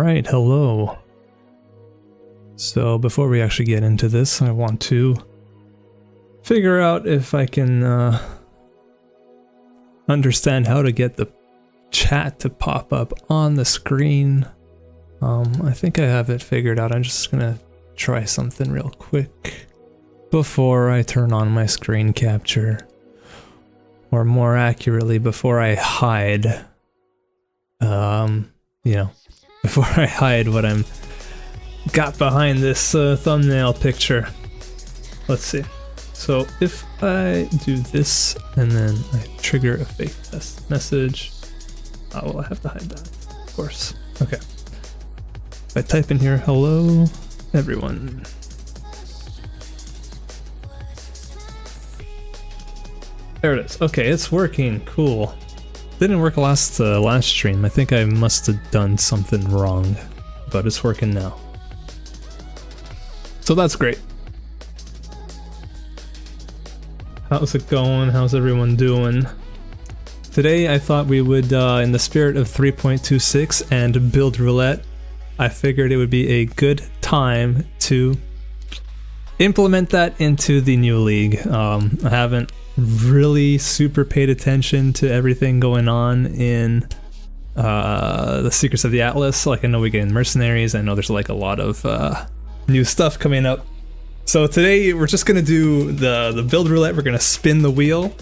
Alright, hello. So before we actually get into this, I want to figure out if I can understand how to get the chat to pop up on the screen. I think I have it figured out. I'm just gonna try something real quick before I turn on my screen capture. Or more accurately, before I hide, you know, before I hide what I'm got behind this thumbnail picture. Let's see. So if I do this and then I trigger a fake test message, oh, well, I have to hide that, of course. Okay. If I type in here, hello, everyone. There it is. Okay, it's working. Cool. Didn't work last stream. I think I must have done something wrong, but it's working now. So that's great. How's it going? How's everyone doing? Today I thought we would, in the spirit of 3.26 and build roulette, I figured it would be a good time to implement that into the new league. I haven't really super paid attention to everything going on in the Secrets of the Atlas. Like, I know we get in mercenaries, I know there's like a lot of new stuff coming up. So today we're just gonna do the build roulette. We're gonna spin the wheel,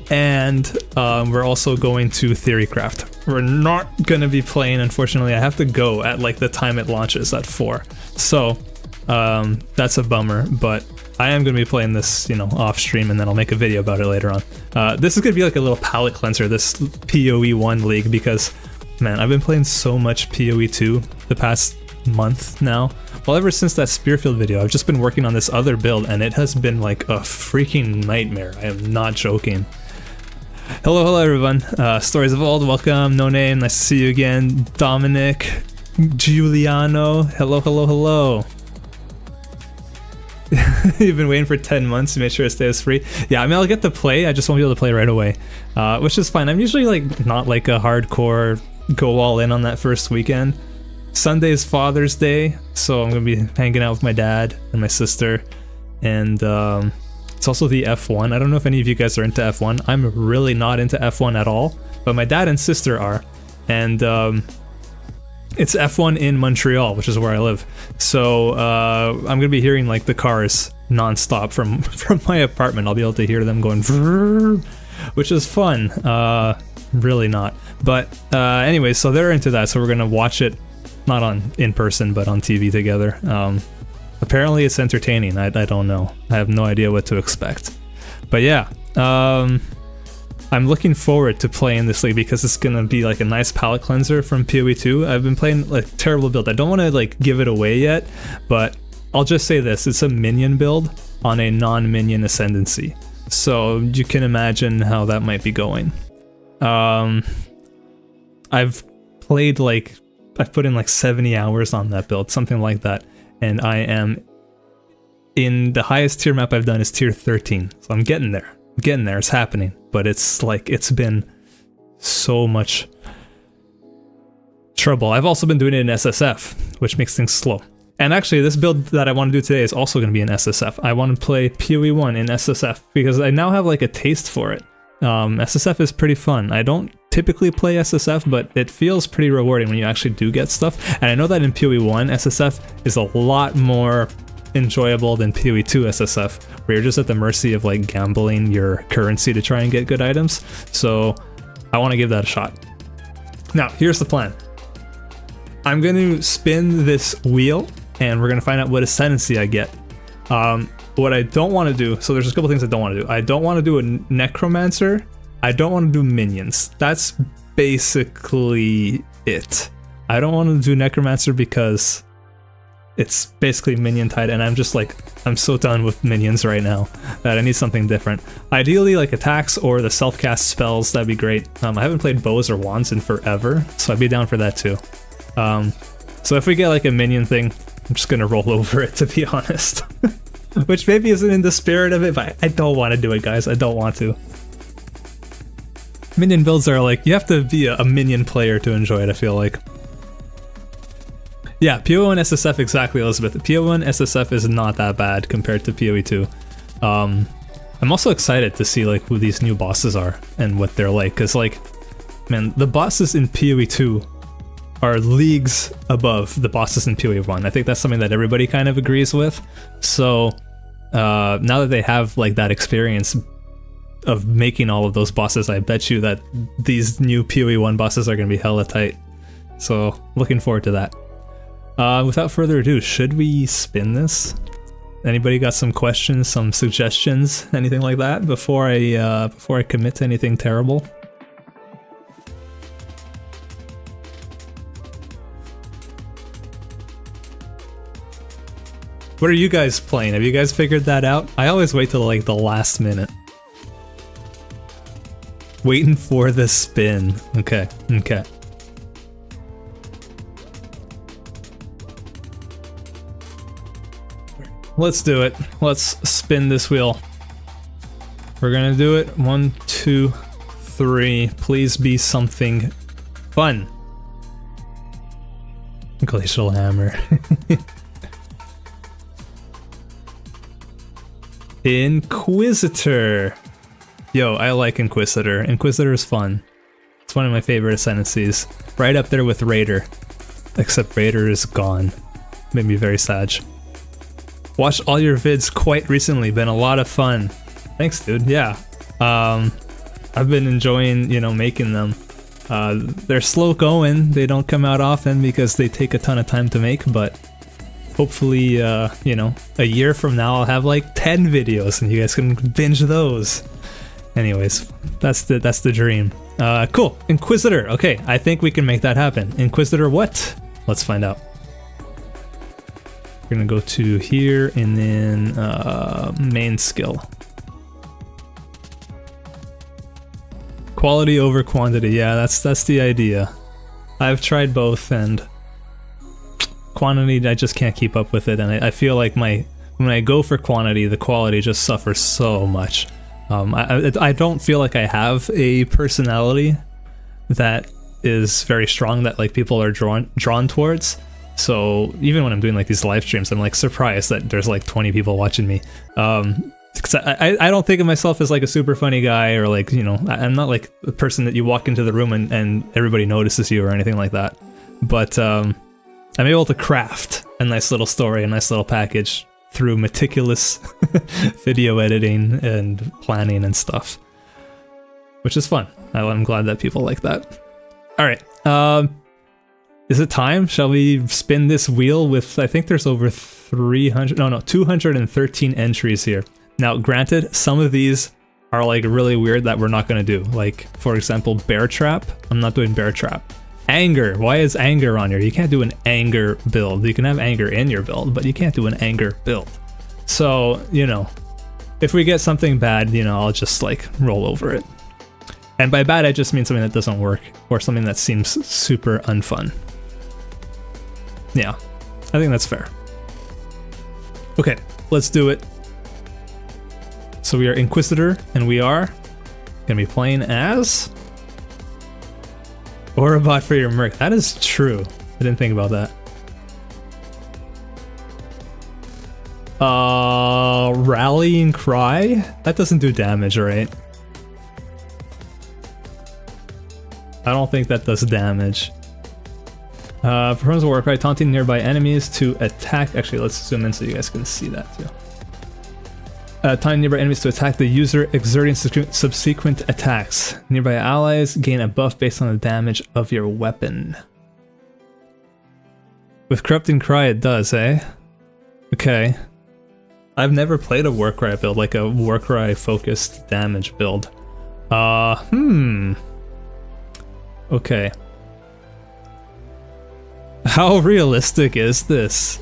and we're also going to Theorycraft. We're not gonna be playing, unfortunately. I have to go at like the time it launches at 4, so that's a bummer, but I am going to be playing this, you know, off stream, and then I'll make a video about it later on. This is going to be like a little palate cleanser, this PoE 1 league, because, man, I've been playing so much PoE 2 the past month now. Well, ever since that Spearfield video, I've just been working on this other build, and it has been like a freaking nightmare. I am not joking. Hello everyone. Stories of Old, welcome. No Name, nice to see you again. Dominic, Giuliano, hello. You've been waiting for 10 months to make sure it stays free. Yeah, I mean, I'll get to play, I just won't be able to play right away, which is fine. I'm usually like not like a hardcore go all in on that first weekend. Sunday's Father's Day, so I'm gonna be hanging out with my dad and my sister, and it's also the F1. I don't know if any of you guys are into F1. I'm really not into F1 at all, but my dad and sister are, and it's F1 in Montreal, which is where I live. So I'm gonna be hearing like the cars non-stop from my apartment. I'll be able to hear them going, which is fun. Really not. But anyway, so they're into that. So we're gonna watch it, not in person, but on TV together. Apparently it's entertaining. I don't know. I have no idea what to expect. But yeah. I'm looking forward to playing this league because it's gonna be like a nice palate cleanser from PoE 2. I've been playing like terrible build. I don't want to like give it away yet, but I'll just say this: it's a minion build on a non-minion ascendancy, so you can imagine how that might be going. I've played like I've put in like 70 hours on that build, something like that, and I am in the highest tier map I've done is tier 13, so I'm getting there. It's happening, but it's like it's been so much trouble. I've also been doing it in SSF, which makes things slow. And actually, this build that I want to do today is also going to be in SSF. I want to play PoE 1 in SSF because I now have like a taste for it. SSF is pretty fun. I don't typically play SSF, but it feels pretty rewarding when you actually do get stuff. And I know that in PoE 1, SSF is a lot more enjoyable than PoE 2 SSF, where you're just at the mercy of like gambling your currency to try and get good items. So I want to give that a shot. Now here's the plan. I'm going to spin this wheel and we're going to find out what ascendancy I get. What I don't want to do, so there's a couple things I don't want to do. I don't want to do a necromancer. I don't want to do minions. That's basically it. I don't want to do necromancer because it's basically minion tied, and I'm just like, I'm so done with minions right now that I need something different. Ideally like attacks or the self-cast spells, that'd be great. I haven't played bows or wands in forever, so I'd be down for that too. So if we get like a minion thing, I'm just gonna roll over it, to be honest. Which maybe isn't in the spirit of it, but I don't want to do it, guys. I don't want to. Minion builds are like, you have to be a minion player to enjoy it, I feel like. Yeah, PoE1 SSF, exactly, Elizabeth. PoE1 SSF is not that bad compared to PoE2. I'm also excited to see like who these new bosses are and what they're like, because like, man, the bosses in PoE2 are leagues above the bosses in PoE1. I think that's something that everybody kind of agrees with. So now that they have like that experience of making all of those bosses, I bet you that these new PoE1 bosses are going to be hella tight. So looking forward to that. Without further ado, should we spin this? Anybody got some questions, some suggestions, anything like that before I commit to anything terrible? What are you guys playing? Have you guys figured that out? I always wait till like the last minute. Waiting for the spin. Okay, okay. Let's do it. Let's spin this wheel. We're gonna do it. 1, 2, 3. Please be something fun. Glacial hammer. Inquisitor. Yo, I like Inquisitor. Inquisitor is fun. It's one of my favorite ascendancies. Right up there with Raider. Except Raider is gone. Made me very sad. Watched all your vids quite recently. Been a lot of fun. Thanks, dude. Yeah. I've been enjoying, you know, making them. They're slow going. They don't come out often because they take a ton of time to make, but hopefully, you know, a year from now I'll have like 10 videos and you guys can binge those. Anyways, that's the dream. Cool. Inquisitor. Okay, I think we can make that happen. Inquisitor what? Let's find out. We're gonna go to here and then main skill. Quality over quantity. Yeah, that's the idea. I've tried both and quantity, I just can't keep up with it, and I feel like when I go for quantity, the quality just suffers so much. I don't feel like I have a personality that is very strong that like people are drawn towards. So even when I'm doing like these live streams, I'm like surprised that there's like 20 people watching me. Cause I don't think of myself as like a super funny guy, or like, you know, I'm not like the person that you walk into the room and everybody notices you or anything like that. But I'm able to craft a nice little story, a nice little package through meticulous video editing and planning and stuff, which is fun. I'm glad that people like that. All right. Is it time? Shall we spin this wheel with, I think there's over 213 entries here. Now, granted, some of these are like really weird that we're not going to do. Like, for example, Bear Trap. I'm not doing Bear Trap. Anger. Why is anger on here? You can't do an anger build. You can have anger in your build, but you can't do an anger build. So, you know, if we get something bad, you know, I'll just like roll over it. And by bad, I just mean something that doesn't work or something that seems super unfun. Yeah, I think that's fair. Okay, let's do it. So we are Inquisitor, and we are gonna be playing as Orobot for your merc. That is true. I didn't think about that. Rallying Cry? That doesn't do damage, right? I don't think that does damage. Performs a war cry, taunting nearby enemies to attack. Actually, let's zoom in so you guys can see that too. Taunting nearby enemies to attack the user, exerting subsequent attacks. Nearby allies gain a buff based on the damage of your weapon. With Corrupting Cry, it does, eh? Okay. I've never played a Warcry build, like a Warcry focused damage build. Okay. How realistic is this?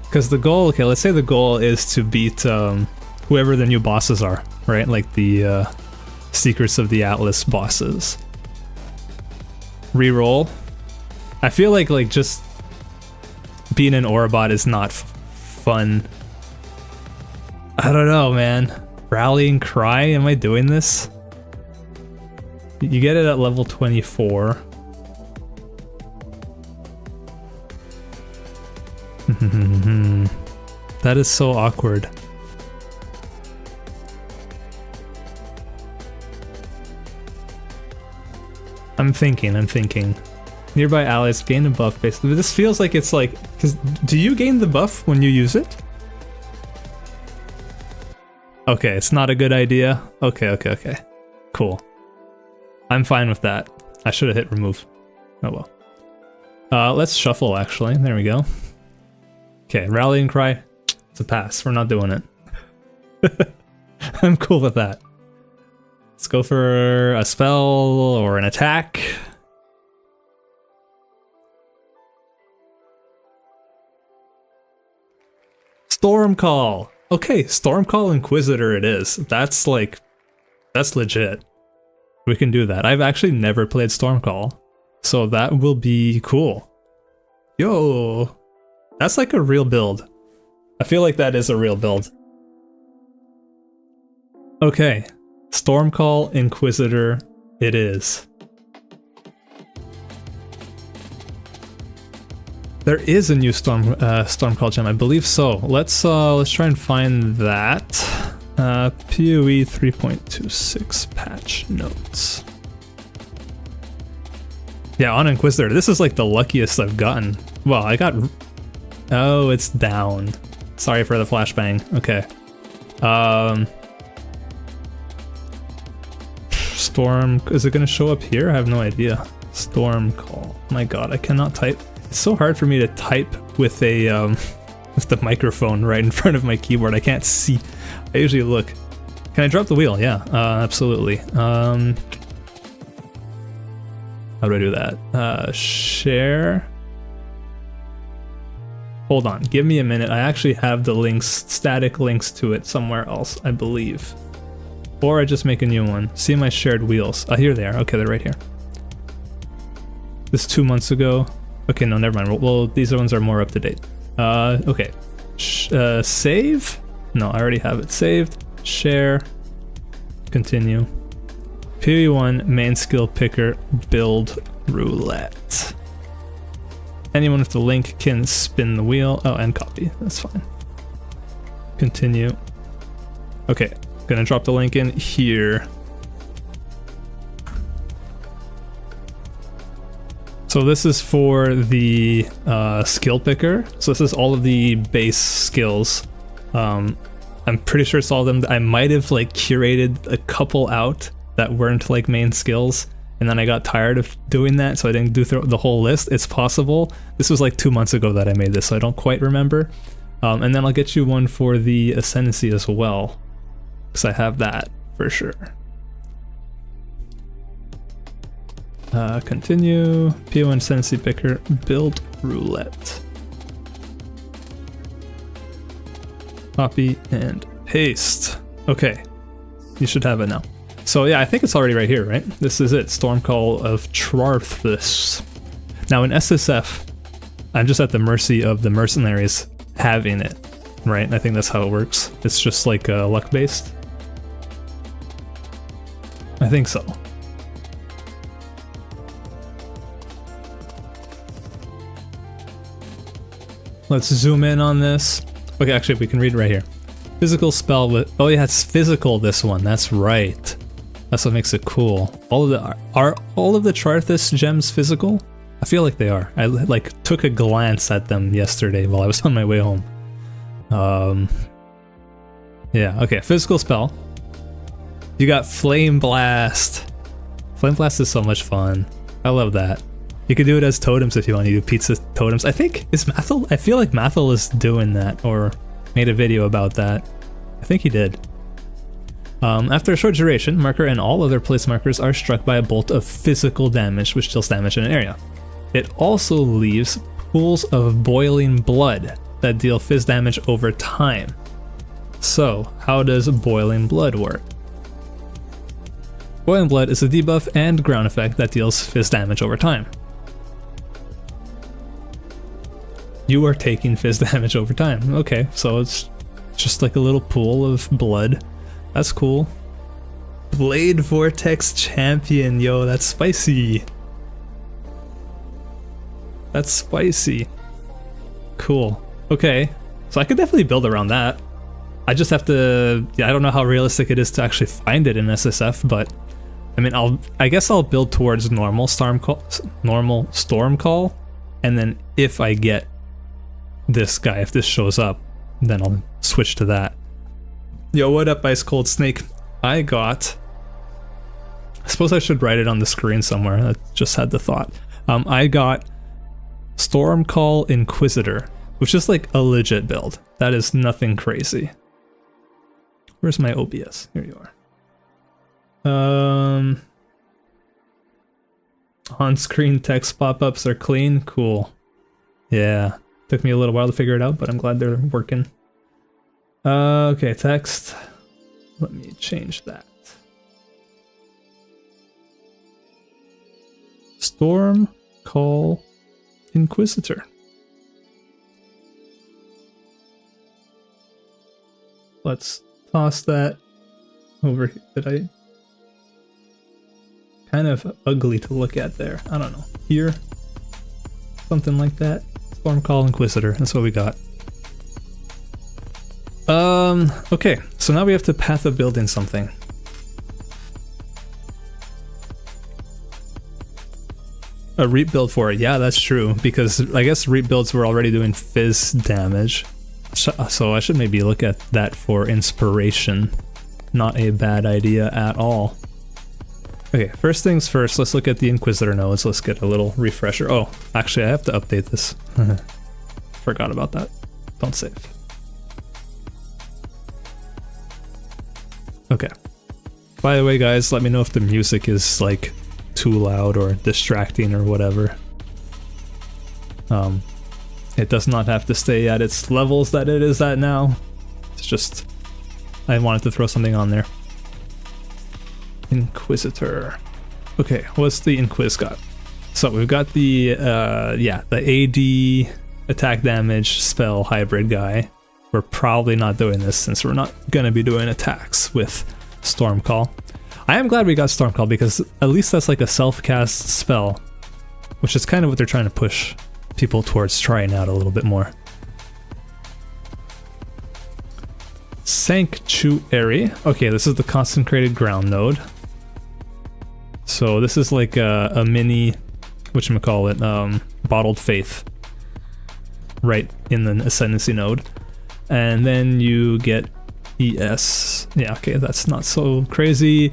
Because the goal, okay, let's say the goal is to beat whoever the new bosses are, right? Like the Secrets of the Atlas bosses. Reroll. I feel like just being an Orobot is not fun. I don't know, man. Rallying Cry, am I doing this? You get it at level 24. That is so awkward. I'm thinking. Nearby allies gain a buff basically. This feels like it's like, cause do you gain the buff when you use it? Okay, it's not a good idea. Okay. Cool. I'm fine with that. I should have hit remove. Oh well. Let's shuffle actually. There we go. Okay, rallying cry. It's a pass. We're not doing it. I'm cool with that. Let's go for a spell or an attack. Storm Call. Okay, Storm Call Inquisitor it is. That's legit. We can do that. I've actually never played Storm Call, so that will be cool. Yo, that's like a real build. I feel like that is a real build. Okay, Storm Call Inquisitor it is. There is a new Storm Call gem, I believe so. Let's try and find that. PoE 3.26 patch notes. Yeah, on Inquisitor, this is like the luckiest I've gotten. Well, I got... Oh, it's down. Sorry for the flashbang. Okay. Storm... Is it gonna show up here? I have no idea. Storm Call. My god, I cannot type. It's so hard for me to type with a with the microphone right in front of my keyboard. I can't see. I usually look. Can I drop the wheel? Yeah, absolutely. How do I do that? Share. Hold on, give me a minute. I actually have the links, static links to it somewhere else, I believe. Or I just make a new one. See my shared wheels. Here they are. Okay, they're right here. This 2 months ago. Okay, no, never mind. Well, these ones are more up to date. Okay. Save? No, I already have it saved. Share. Continue. PoE1 main skill picker build roulette. Anyone with the link can spin the wheel. Oh, and copy. That's fine. Continue. Okay, gonna drop the link in here. So this is for the skill picker. So this is all of the base skills. I'm pretty sure it's all of them. I might have like curated a couple out that weren't like main skills, and then I got tired of doing that, so I didn't do the whole list. It's possible. This was like 2 months ago that I made this, so I don't quite remember. And then I'll get you one for the Ascendancy as well, because I have that for sure. Continue. PO1 Ascendancy picker build roulette. Copy and paste. Okay, you should have it now. So yeah, I think it's already right here, right? This is it, Stormcall of Trarthus. Now in SSF, I'm just at the mercy of the mercenaries having it, right? I think that's how it works. It's just like luck-based. I think so. Let's zoom in on this. Okay, actually, we can read right here. Physical spell with... Oh yeah, it's physical, this one. That's right. That's what makes it cool. Are all of the Trarthus gems physical? I feel like they are. I like took a glance at them yesterday while I was on my way home. Yeah, okay, physical spell. You got Flame Blast. Flame Blast is so much fun. I love that. You could do it as totems if you want to do pizza totems. I think, is Mathel? I feel like Mathel is doing that, or made a video about that. I think he did. After a short duration, marker and all other place markers are struck by a bolt of physical damage, which deals damage in an area. It also leaves pools of boiling blood that deal fizz damage over time. So, how does boiling blood work? Boiling blood is a debuff and ground effect that deals fizz damage over time. You are taking fizz damage over time. Okay, so it's just like a little pool of blood. That's cool. Blade Vortex Champion, yo, that's spicy. That's spicy. Cool. Okay, so I could definitely build around that. I just have to, yeah, I don't know how realistic it is to actually find it in SSF, but I mean, I guess I'll build towards normal storm call, and then if I get this guy, if this shows up, then I'll switch to that. Yo, what up, Ice Cold Snake? I suppose I should write it on the screen somewhere. I just had the thought. I got Stormcall Inquisitor, which is like a legit build. That is nothing crazy. Where's my OBS? Here you are. On-screen text pop-ups are clean. Cool. Yeah. Took me a little while to figure it out, but I'm glad they're working. Okay, text. Let me change that. Storm Call Inquisitor. Let's toss that over here. Did I? Kind of ugly to look at there. I don't know. Here? Something like that. Storm Call Inquisitor. That's what we got. Okay. So now we have to path of building something. A reap build for it. Yeah, that's true. Because I guess reap builds were already doing fizz damage. So I should maybe look at that for inspiration. Not a bad idea at all. Okay, first things first, let's look at the Inquisitor nodes. Let's get a little refresher. Oh, actually I have to update this. Forgot about that. Don't save. Okay. By the way, guys, let me know if the music is like too loud or distracting or whatever. It does not have to stay at its levels that it is at now. It's just, I wanted to throw something on there. Inquisitor. Okay, what's the Inquis got? So we've got the, the AD attack damage spell hybrid guy. We're probably not doing this since we're not gonna be doing attacks with Stormcall. I am glad we got Stormcall because at least that's like a self-cast spell, which is kind of what they're trying to push people towards trying out a little bit more. Sanctuary. Okay, this is the consecrated ground node. So this is like a mini, whatchamacallit, bottled faith right in the ascendancy node. And then you get ES. Yeah, okay, that's not so crazy.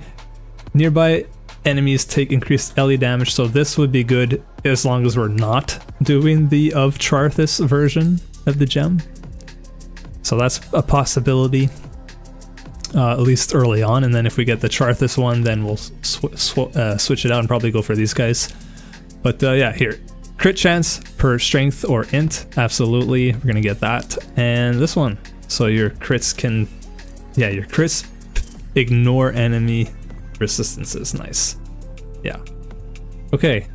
Nearby enemies take increased LE damage, so this would be good as long as we're not doing the of Charthus version of the gem. So that's a possibility, at least early on, and then if we get the Charthus one, then we'll switch it out and probably go for these guys. But yeah, here. Crit chance per strength or int, absolutely, we're gonna get that. And this one, so your crits can, yeah, your crits ignore enemy resistances, nice. Yeah. Okay,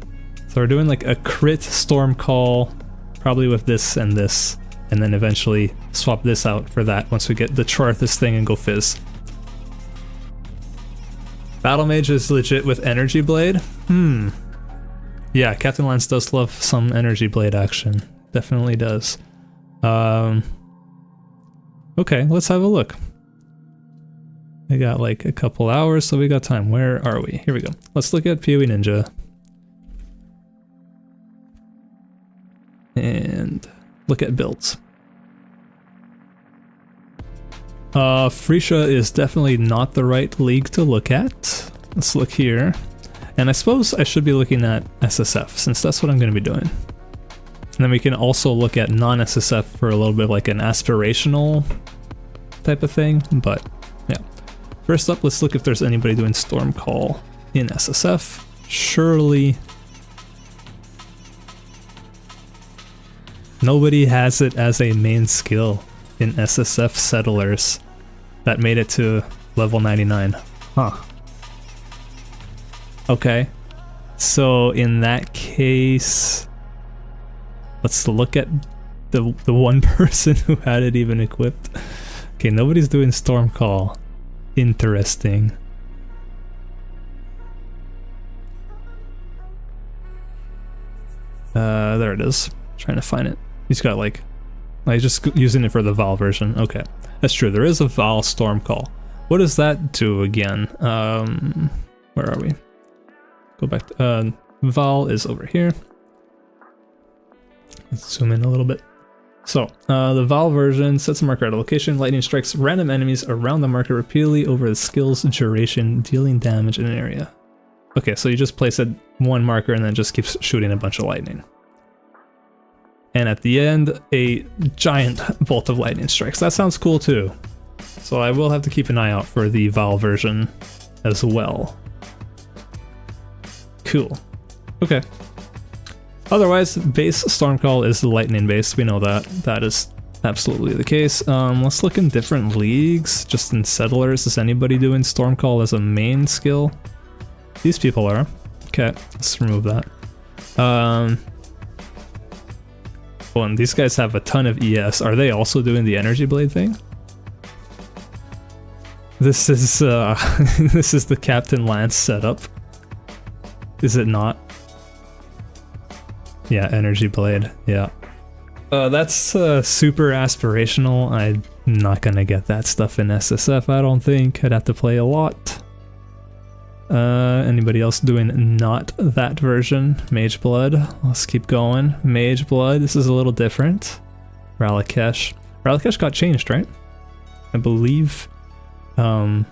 so we're doing like a crit storm call, probably with this, and then eventually swap this out for that once we get the Charthus thing and go fizz. Battlemage is legit with Energy Blade? Yeah, Captain Lance does love some Energy Blade action. Definitely does. Okay, let's have a look. I got like a couple hours, so we got time. Where are we? Here we go. Let's look at PoE Ninja. And look at builds. Freesia is definitely not the right league to look at. Let's look here. And I suppose I should be looking at SSF, since that's what I'm going to be doing. And then we can also look at non-SSF for a little bit of like an aspirational type of thing, but yeah. First up, let's look if there's anybody doing Stormcall in SSF. Surely nobody has it as a main skill in SSF Settlers that made it to level 99. Huh. Okay, so in that case, let's look at the one person who had it even equipped. Okay, nobody's doing Stormcall. Interesting. There it is. Trying to find it. He's got like Like just using it for the Val version. Okay, that's true. There is a Val Storm Call. What does that do again? Where are we? Go back to, Val is over here. Let's zoom in a little bit. So, the Val version sets a marker at a location. Lightning strikes random enemies around the marker repeatedly over the skill's duration, dealing damage in an area. Okay, so you just place it one marker and then just keeps shooting a bunch of lightning. And at the end, a giant bolt of lightning strikes. That sounds cool too. So I will have to keep an eye out for the Val version as well. Cool. Okay. Otherwise, base Stormcall is lightning based. We know that. That is absolutely the case. Let's look in different leagues. Just in Settlers, is anybody doing Stormcall as a main skill? These people are. Okay, let's remove that. Oh, and these guys have a ton of ES. Are they also doing the Energy Blade thing? This is this is the Captain Lance setup. Is it not? Yeah, Energy Blade. Yeah. That's super aspirational. I'm not gonna get that stuff in SSF, I don't think. I'd have to play a lot. Anybody else doing not that version? Mage Blood. Let's keep going. Mage Blood. This is a little different. Ralakesh. Ralakesh got changed, right? I believe it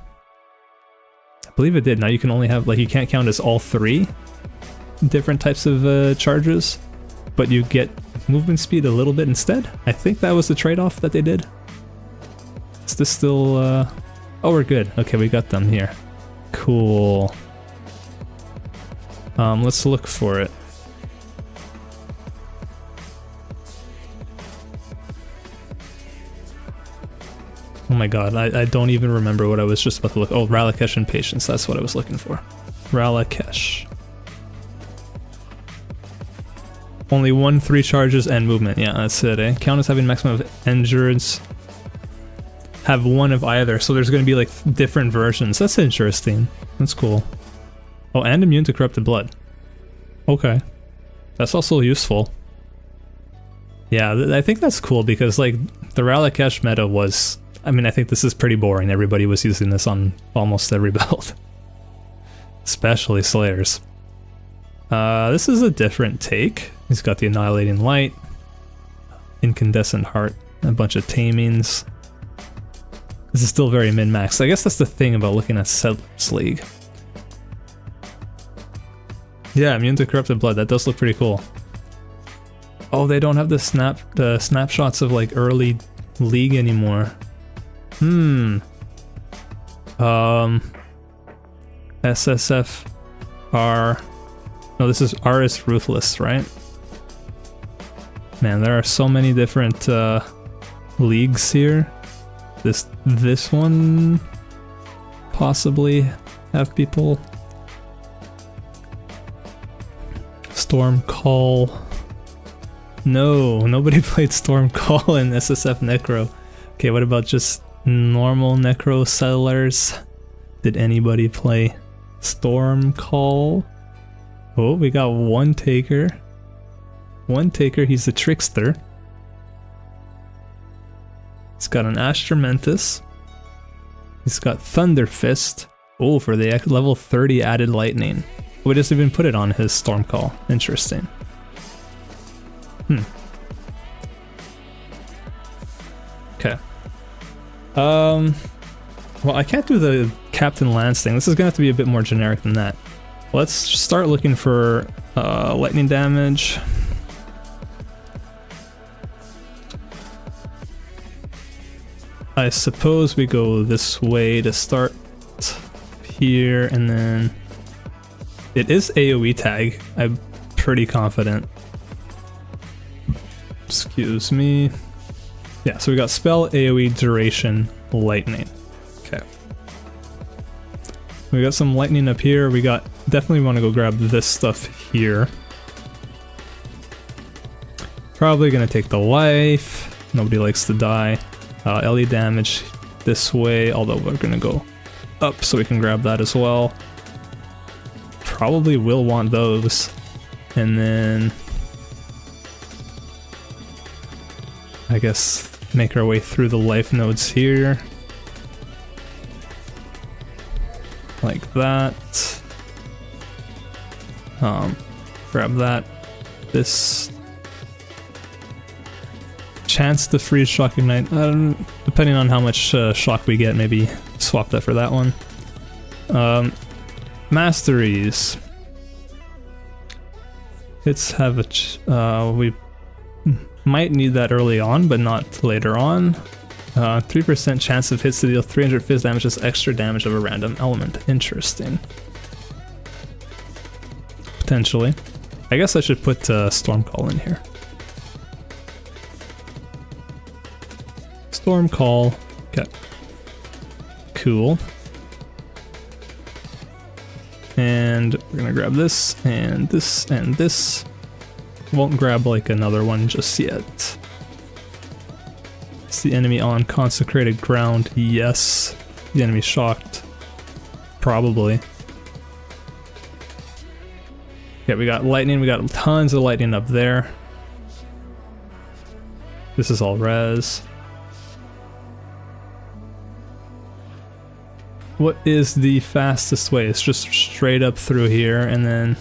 did. Now you can only have, like, you can't count as all three different types of charges, but you get movement speed a little bit instead. I think that was the trade-off that they did. Is this still, oh, we're good. Okay, we got them here. Cool. Let's look for it. Oh my god, I don't even remember what I was just about to look. Oh, Ralakesh and Patience, that's what I was looking for. Ralakesh. Only 1-3 charges and movement. Yeah, that's it, eh? Count as having maximum of endurance. Have one of either, so there's going to be like different versions. That's interesting. That's cool. Oh, and immune to corrupted blood. Okay. That's also useful. Yeah, I think that's cool because like the Ralakesh meta was... I mean, I think this is pretty boring. Everybody was using this on almost every build. Especially Slayers. This is a different take. He's got the Annihilating Light, Incandescent Heart, a bunch of Tamings. This is still very min-max. I guess that's the thing about looking at Settlers League. Yeah, immune to corrupted blood. That does look pretty cool. Oh, they don't have the snapshots of like early League anymore. SSF R. No, this is R is Ruthless, right? Man, there are so many different leagues here. This one possibly have people. Storm Call. No, nobody played Storm Call in SSF Necro. Okay, what about just normal Necro Settlers? Did anybody play Storm Call? Oh, we got one taker. One taker, he's a trickster. He's got an Astramentus. He's got Thunder Fist. Oh, for the level 30 added lightning. We just even put it on his Storm Call. Interesting. Okay. Well, I can't do the Captain Lance thing. This is gonna have to be a bit more generic than that. Let's start looking for lightning damage. I suppose we go this way to start here, and then it is AoE tag. I'm pretty confident. Excuse me. Yeah, so we got spell, AoE, duration, lightning. Okay. We got some lightning up here. We got, definitely want to go grab this stuff here. Probably gonna take the life. Nobody likes to die. LE damage this way, although we're gonna go up so we can grab that as well. Probably will want those. And then I guess, make our way through the life nodes here. Like that. Grab that. This. Chance to freeze shock ignite. Depending on how much shock we get, maybe swap that for that one. Masteries. Hits have a. We might need that early on, but not later on. 3% chance of hits to deal 300 fizz damage as extra damage of a random element. Interesting. Potentially. I guess I should put Storm Call in here. Storm Call. Okay. Cool. And we're gonna grab this and this and this. Won't grab like another one just yet. Is the enemy on consecrated ground? Yes. The enemy shocked? Probably. Okay, we got lightning. We got tons of lightning up there. This is all res. What is the fastest way? It's just straight up through here and then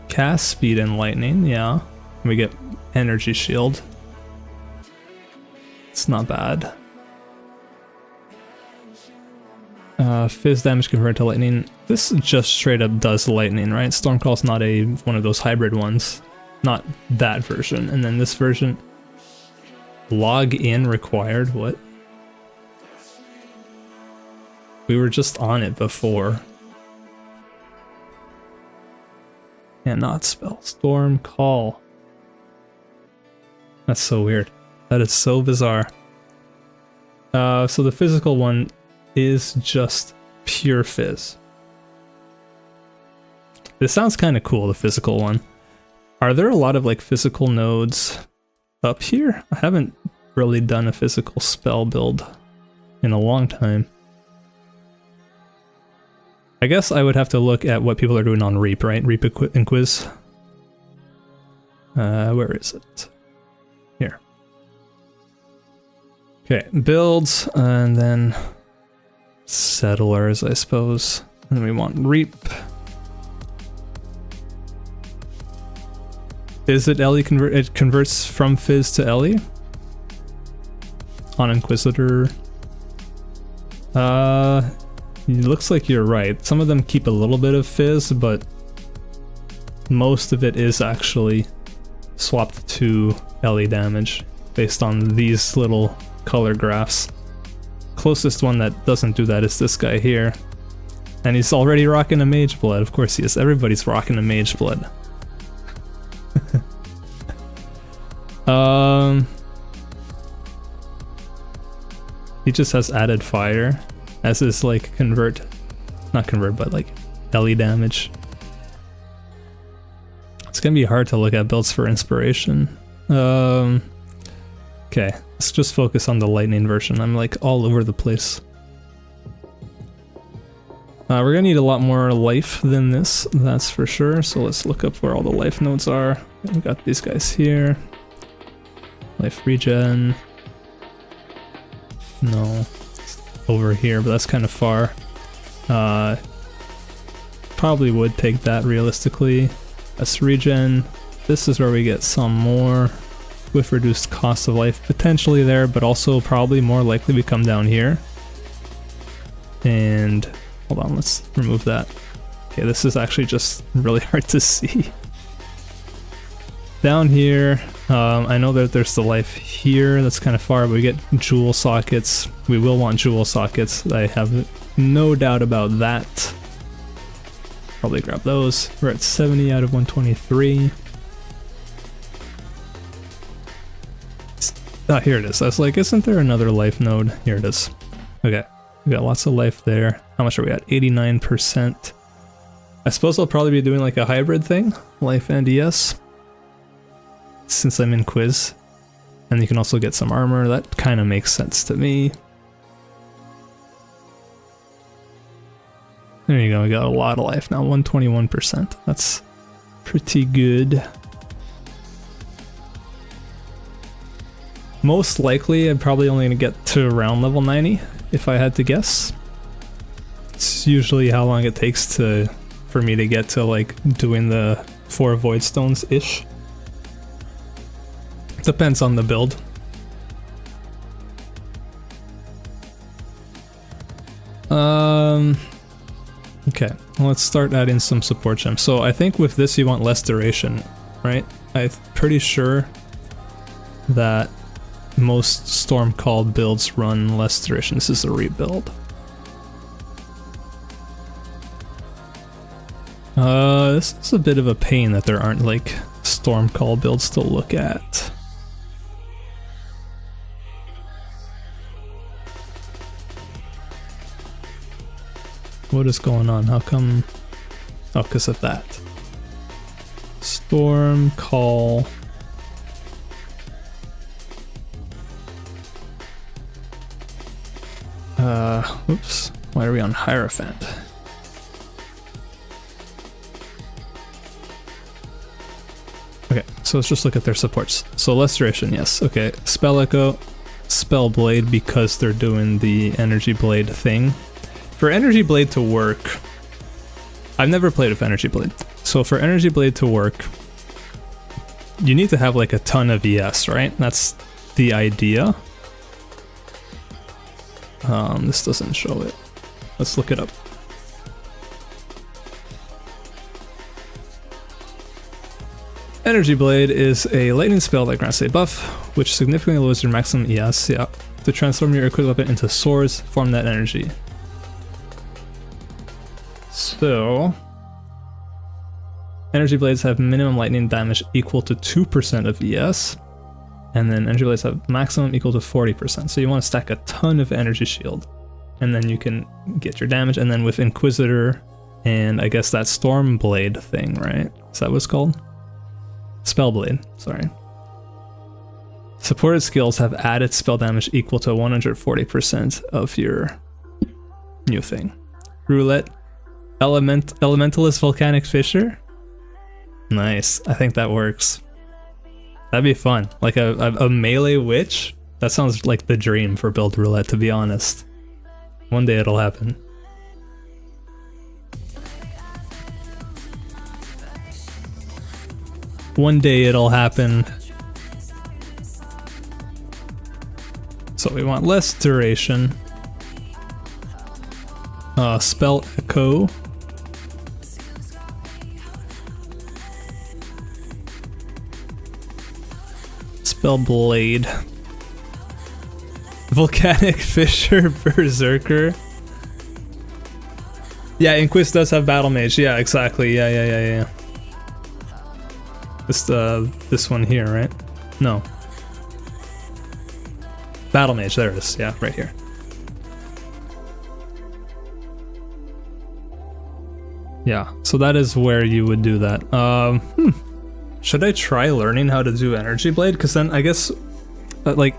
cast speed and lightning, yeah. We get energy shield. It's not bad. Fizz damage converted to lightning. This just straight up does lightning, right? Stormcall's not one of those hybrid ones. Not that version. And then this version, log in required. What? We were just on it before. Cannot spell Storm Call. That's so weird. That is so bizarre. So the physical one is just pure fizz. This sounds kind of cool, the physical one. Are there a lot of like physical nodes up here? I haven't really done a physical spell build in a long time. I guess I would have to look at what people are doing on Reap, right? Reap Inquis. Where is it? Here. Okay, builds, and then settlers, I suppose. And then we want Reap. Is it Ellie convert? It converts from Fizz to Ellie? On Inquisitor. It looks like you're right. Some of them keep a little bit of fizz, but most of it is actually swapped to LE damage based on these little color graphs. Closest one that doesn't do that is this guy here. And he's already rocking a Mage Blood. Of course he is. Everybody's rocking a Mage Blood. He just has added fire. As is like not convert, but like LE damage. It's gonna be hard to look at builds for inspiration. Okay, let's just focus on the lightning version. I'm like all over the place. We're gonna need a lot more life than this, that's for sure. So let's look up where all the life nodes are. We got these guys here. Life regen. No. Over here, but that's kind of far. Probably would take that realistically. That's regen. This is where we get some more with reduced cost of life potentially there, but also probably more likely we come down here. And hold on, let's remove that. Okay, this is actually just really hard to see. Down here, I know that there's the life here, that's kind of far, but we get jewel sockets. We will want jewel sockets, I have no doubt about that. Probably grab those. We're at 70 out of 123. Ah, here it is. I was like, isn't there another life node? Here it is. Okay, we got lots of life there. How much are we at? 89%. I suppose I'll probably be doing like a hybrid thing, life and ES. Since I'm in quiz, and you can also get some armor, that kind of makes sense to me. There you go, we got a lot of life now, 121%. That's pretty good. Most likely, I'm probably only going to get to around level 90, if I had to guess. It's usually how long it takes for me to get to, like, doing the 4 Void Stones-ish. Depends on the build. Okay, let's start adding some support gems. So I think with this you want less duration, right? I'm pretty sure that most Stormcall builds run less duration. This is a rebuild. This is a bit of a pain that there aren't like Stormcall builds to look at. What is going on? How come? Oh, because of that. Stormcall. Oops. Why are we on Hierophant? Okay, so let's just look at their supports. So less duration, yes. Okay, Spell Echo, Spell Blade, because they're doing the Energy Blade thing. For Energy Blade to work, I've never played with Energy Blade. So for Energy Blade to work, you need to have like a ton of ES, right? That's the idea. This doesn't show it. Let's look it up. Energy Blade is a lightning spell that grants a buff, which significantly lowers your maximum ES, yeah, to transform your equipped weapon into swords, form that energy. So, Energy Blades have minimum lightning damage equal to 2% of ES, and then Energy Blades have maximum equal to 40%. So you want to stack a ton of Energy Shield, and then you can get your damage, and then with Inquisitor, and I guess that Storm Blade thing, right? Is that what it's called? Spell Blade, sorry. Supported skills have added spell damage equal to 140% of your new thing. Roulette, Elementalist Volcanic Fissure. Nice, I think that works. That'd be fun. Like a melee witch? That sounds like the dream for build roulette, to be honest. One day it'll happen. One day it'll happen. So we want less duration. Spell Echo. Spell Blade. Volcanic Fissure Berserker. Yeah, Inquis does have Battlemage. Yeah, exactly. Yeah. This one here, right? No. Battlemage, there it is. Yeah, right here. Yeah, so that is where you would do that. Should I try learning how to do Energy Blade? Because then I guess, like,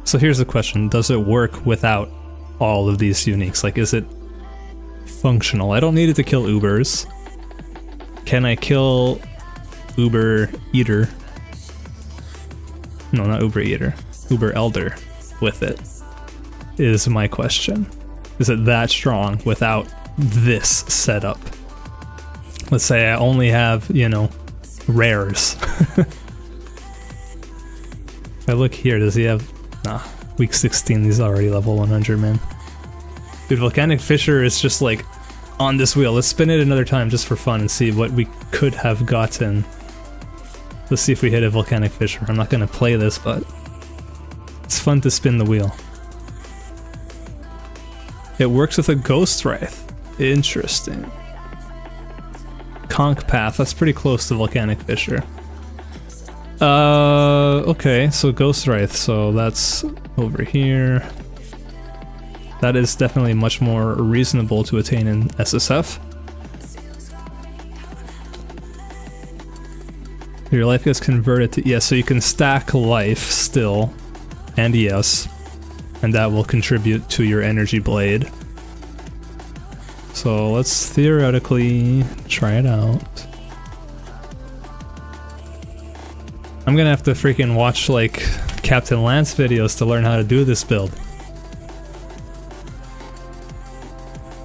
so here's the question. Does it work without all of these uniques? Like, is it functional? I don't need it to kill Ubers. Can I kill Uber Eater? No, not Uber Eater. Uber Elder with it, is my question. Is it that strong without this setup? Let's say I only have, you know, rares. If I look here, does he have... Nah, week 16, he's already level 100, man. Dude, Volcanic Fissure is just like on this wheel. Let's spin it another time just for fun and see what we could have gotten. Let's see if we hit a Volcanic Fissure. I'm not gonna play this, but it's fun to spin the wheel. It works with a Ghost Wraith. Interesting. Conch Path, that's pretty close to Volcanic Fissure. Okay, so Ghost Wraith, so that's over here. That is definitely much more reasonable to attain in SSF. Your life gets converted to ES, so you can stack life still, and ES, and that will contribute to your Energy Blade. So let's theoretically try it out. I'm gonna have to freaking watch like Captain Lance videos to learn how to do this build.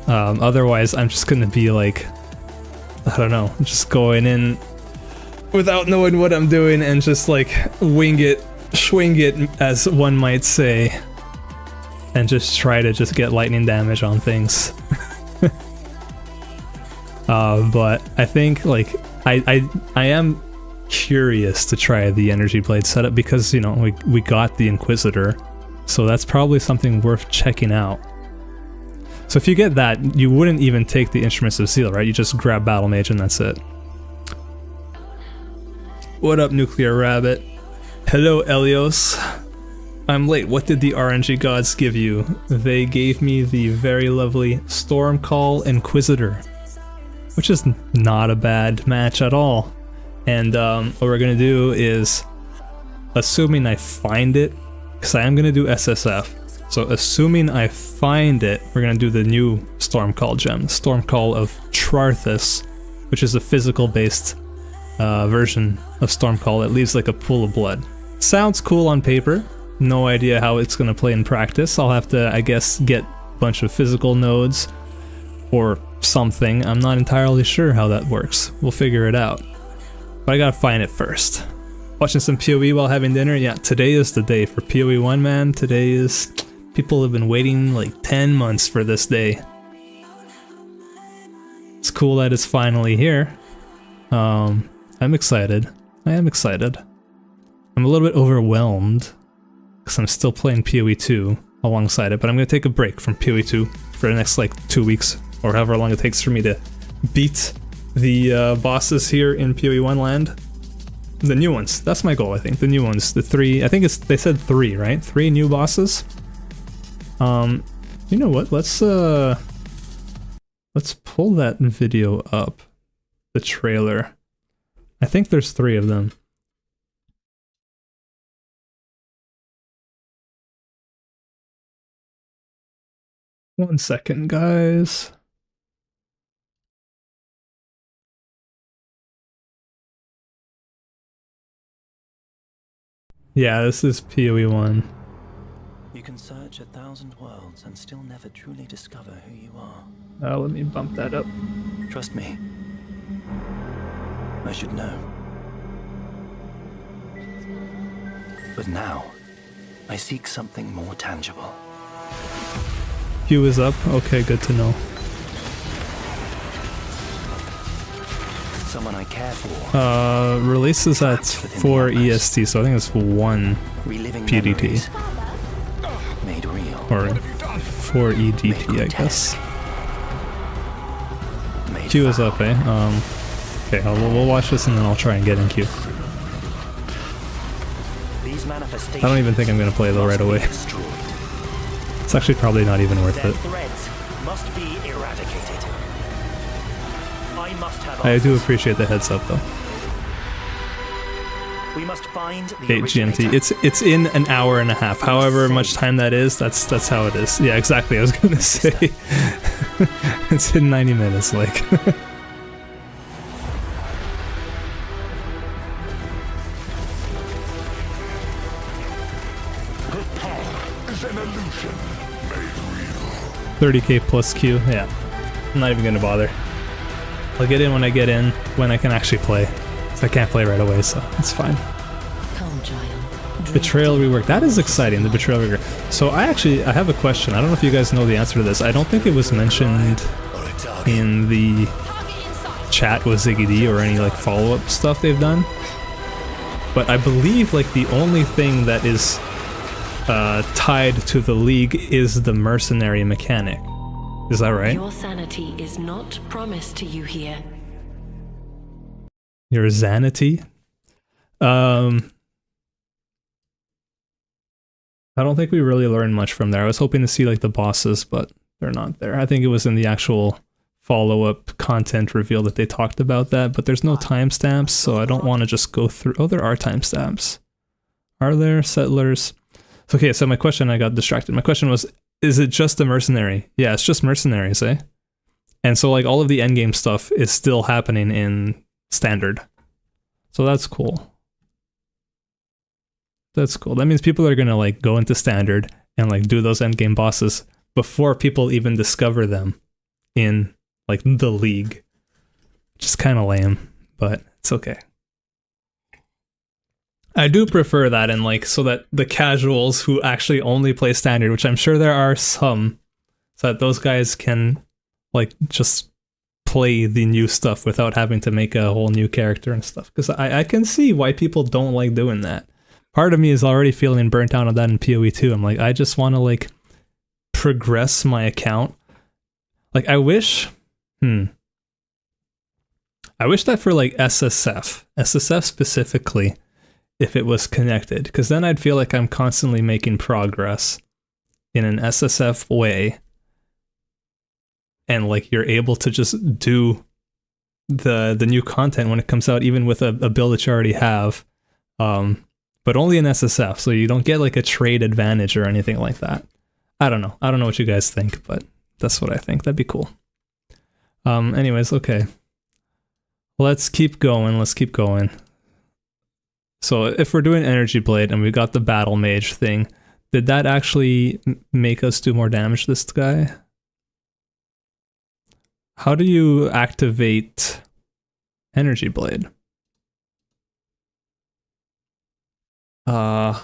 Otherwise, I'm just gonna be like, I don't know, just going in without knowing what I'm doing and just like wing it, swing it, as one might say, and just try to just get lightning damage on things. But I think like I am curious to try the energy blade setup because, you know, we got the Inquisitor, so that's probably something worth checking out. So if you get that, you wouldn't even take the Instruments of Zeal, right? You just grab Battlemage and that's it. What up, Nuclear Rabbit? Hello, Elios. I'm late. What did the RNG gods give you? They gave me the very lovely Stormcall Inquisitor, which is not a bad match at all. And what we're gonna do is, assuming I find it, because I am gonna do SSF, so assuming I find it, we're gonna do the new Stormcall gem, Stormcall of Trarthus, which is a physical-based version of Stormcall that leaves like a pool of blood. Sounds cool on paper, no idea how it's gonna play in practice. I'll have to, I guess, get a bunch of physical nodes or something. I'm not entirely sure how that works. We'll figure it out. But I gotta find it first. Watching some PoE while having dinner? Yeah, today is the day for PoE 1, man. Today is... People have been waiting like 10 months for this day. It's cool that it's finally here. I'm excited. I am excited. I'm a little bit overwhelmed because I'm still playing PoE 2 alongside it, but I'm gonna take a break from PoE 2 for the next like 2 weeks or however long it takes for me to beat the bosses here in PoE 1 land. The new ones. That's my goal, I think. The new ones. The 3. I think it's. They said 3, right? 3 new bosses. You know what? Let's pull that video up. The trailer. I think there's 3 of them. One second, guys. Yeah, this is PoE 1. You can search 1,000 worlds and still never truly discover who you are. Let me bump that up. Trust me. I should know. But now, I seek something more tangible. Hue is up. Okay, good to know. Someone I care for. Releases at 4 EST, so I think it's 1 PDT. Made real. Or 4 EDT, I guess. Queue is up, eh? Okay, we'll watch this and then I'll try and get in queue. I don't even think I'm gonna play though right away. It's actually probably not even worth it. I do appreciate the heads up though. We must find the 8 GMT. It's in an hour and a half. However much time that is, that's how it is. Yeah, exactly. I was gonna say it's in 90 minutes, like. Is an illusion made real. 30k plus Q. Yeah, I'm not even gonna bother. I'll get in when I get in, when I can actually play. So I can't play right away, so it's fine. Betrayal rework. That is exciting, the Betrayal rework. So I have a question. I don't know if you guys know the answer to this. I don't think it was mentioned in the chat with Ziggy D or any like follow-up stuff they've done. But I believe like the only thing that is tied to the League is the mercenary mechanic. Is that right? Your sanity is not promised to you here. Your Zanity? I don't think we really learned much from there. I was hoping to see like the bosses, but they're not there. I think it was in the actual follow-up content reveal that they talked about that, but there's no timestamps, so I don't want to just go through... Oh, there are timestamps. Are there settlers? Okay, so my question, I got distracted. My question was, is it just a mercenary? Yeah, it's just mercenaries, eh? And so like all of the endgame stuff is still happening in standard. So that's cool. That's cool. That means people are gonna like go into standard and like do those endgame bosses before people even discover them in like the league. Just kind of lame, but it's okay. I do prefer that, and like so that the casuals who actually only play standard, which I'm sure there are some, so that those guys can like just play the new stuff without having to make a whole new character and stuff. Because I can see why people don't like doing that. Part of me is already feeling burnt out on that in PoE 2. I'm like, I just want to like progress my account. Like I wish that for like SSF specifically, if it was connected, because then I'd feel like I'm constantly making progress in an SSF way, and like you're able to just do the new content when it comes out, even with a build that you already have, but only in SSF, so you don't get like a trade advantage or anything like that. I don't know what you guys think, but that's what I think. That'd be cool. Anyways, okay. Let's keep going. So if we're doing Energy Blade and we got the Battlemage thing, did that actually make us do more damage to this guy? How do you activate Energy Blade? Huh.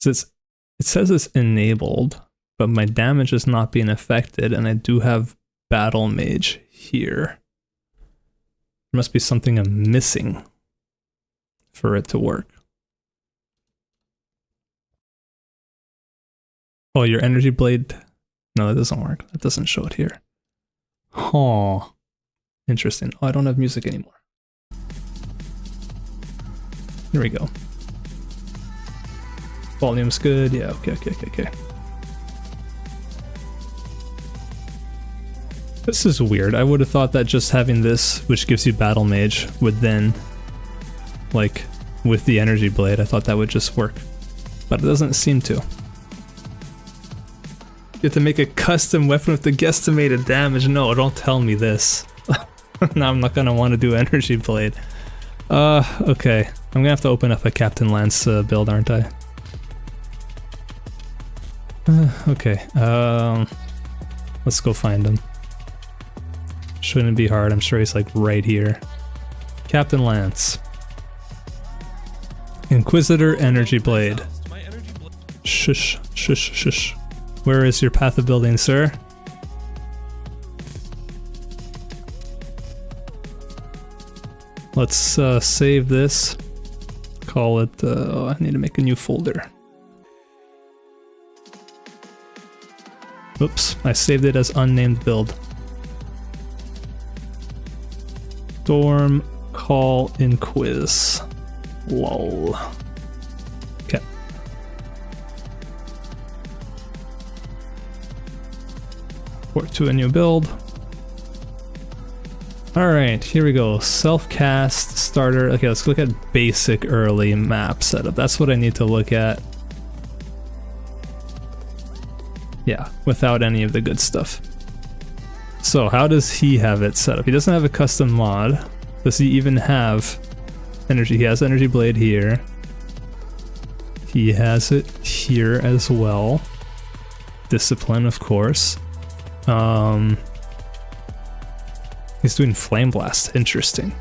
It says it's enabled, but my damage is not being affected, and I do have Battlemage here. There must be something I'm missing for it to work. Oh, your Energy Blade? No, that doesn't work. That doesn't show it here. Huh. Interesting. Oh, I don't have music anymore. Here we go. Volume's good. Yeah, okay. This is weird. I would have thought that just having this, which gives you Battlemage, would then, like, with the Energy Blade, I thought that would just work. But it doesn't seem to. You have to make a custom weapon with the guesstimated damage. No, don't tell me this. Now I'm not gonna want to do Energy Blade. Okay. I'm gonna have to open up a Captain Lance build, aren't I? Okay. Let's go find him. Shouldn't be hard. I'm sure he's like right here. Captain Lance. Inquisitor Energy Blade. Shush. Where is your path of building, sir? Let's save this. Call it, oh, I need to make a new folder. Oops, I saved it as unnamed build. Storm Call Inquis. Lol. Okay. Port to a new build. Alright, here we go. Self-cast starter. Okay, let's look at basic early map setup. That's what I need to look at. Yeah, without any of the good stuff. So, how does he have it set up? He doesn't have a custom mod. Does he even have energy? He has Energy Blade here. He has it here as well. Discipline, of course. He's doing Flame Blast. Interesting.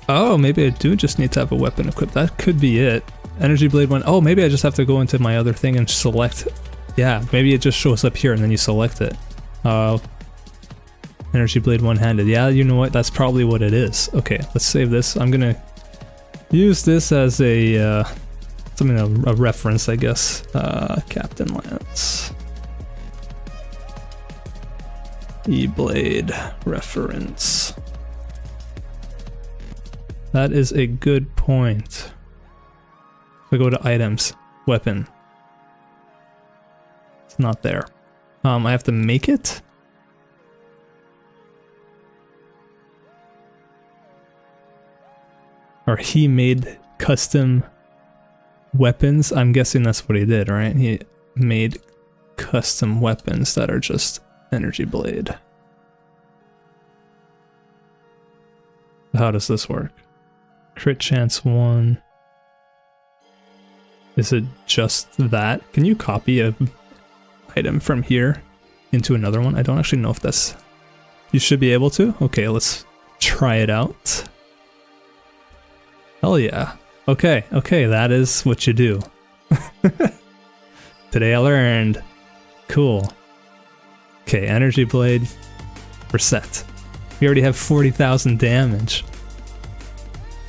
Oh, maybe I do just need to have a weapon equipped. That could be it. Energy Blade 1. Oh, maybe I just have to go into my other thing and select. Yeah, maybe it just shows up here and then you select it. Energy Blade one-handed. Yeah, you know what? That's probably what it is. Okay, let's save this. I'm gonna use this as a something, a reference, I guess. Captain Lance. E-Blade reference. That is a good point. We go to items, weapon. It's not there. I have to make it? Or he made custom weapons? I'm guessing that's what he did, right? He made custom weapons that are just Energy Blade. How does this work? Crit chance 1. Is it just that? Can you copy a item from here into another one? I don't actually know if that's... You should be able to. Okay, let's try it out. Hell yeah. Okay, that is what you do. Today I learned. Cool. Okay, energy blade. We're set. We already have 40,000 damage.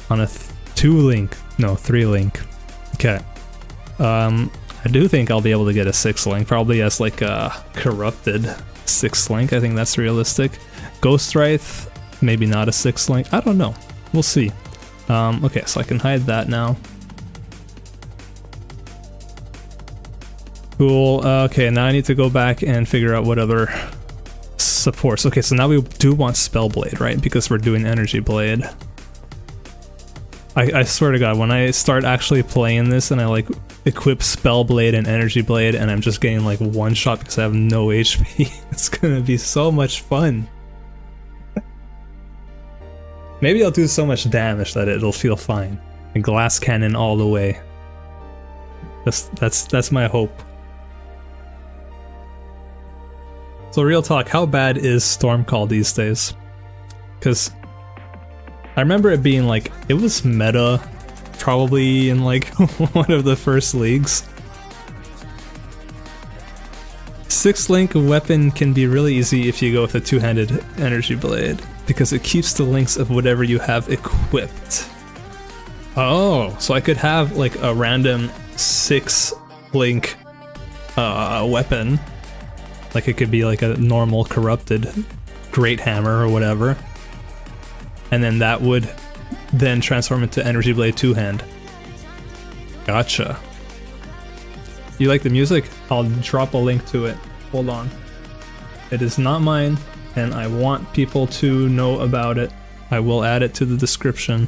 On a 3 link. Okay. I do think I'll be able to get a 6 link, probably as like a corrupted 6 link. I think that's realistic. Ghost Wraith, maybe not a 6 link. I don't know. We'll see. Okay, so I can hide that now. Cool. Okay, now I need to go back and figure out what other supports. Okay, so now we do want Spellblade, right? Because we're doing Energy Blade. I swear to God, when I start actually playing this and I like equip Spellblade and Energy Blade and I'm just getting like one shot because I have no HP, it's gonna be so much fun. Maybe I'll do so much damage that it'll feel fine. A glass cannon all the way. That's my hope. So real talk, how bad is Stormcall these days? Because I remember it being like, it was meta, probably in like one of the first leagues. 6 link weapon can be really easy if you go with a 2-handed energy blade, because it keeps the links of whatever you have equipped. Oh, so I could have like a random 6 link weapon. Like it could be like a normal corrupted great hammer or whatever. And then that would then transform into Energy Blade 2-hand. Gotcha. You like the music? I'll drop a link to it. Hold on. It is not mine, and I want people to know about it. I will add it to the description.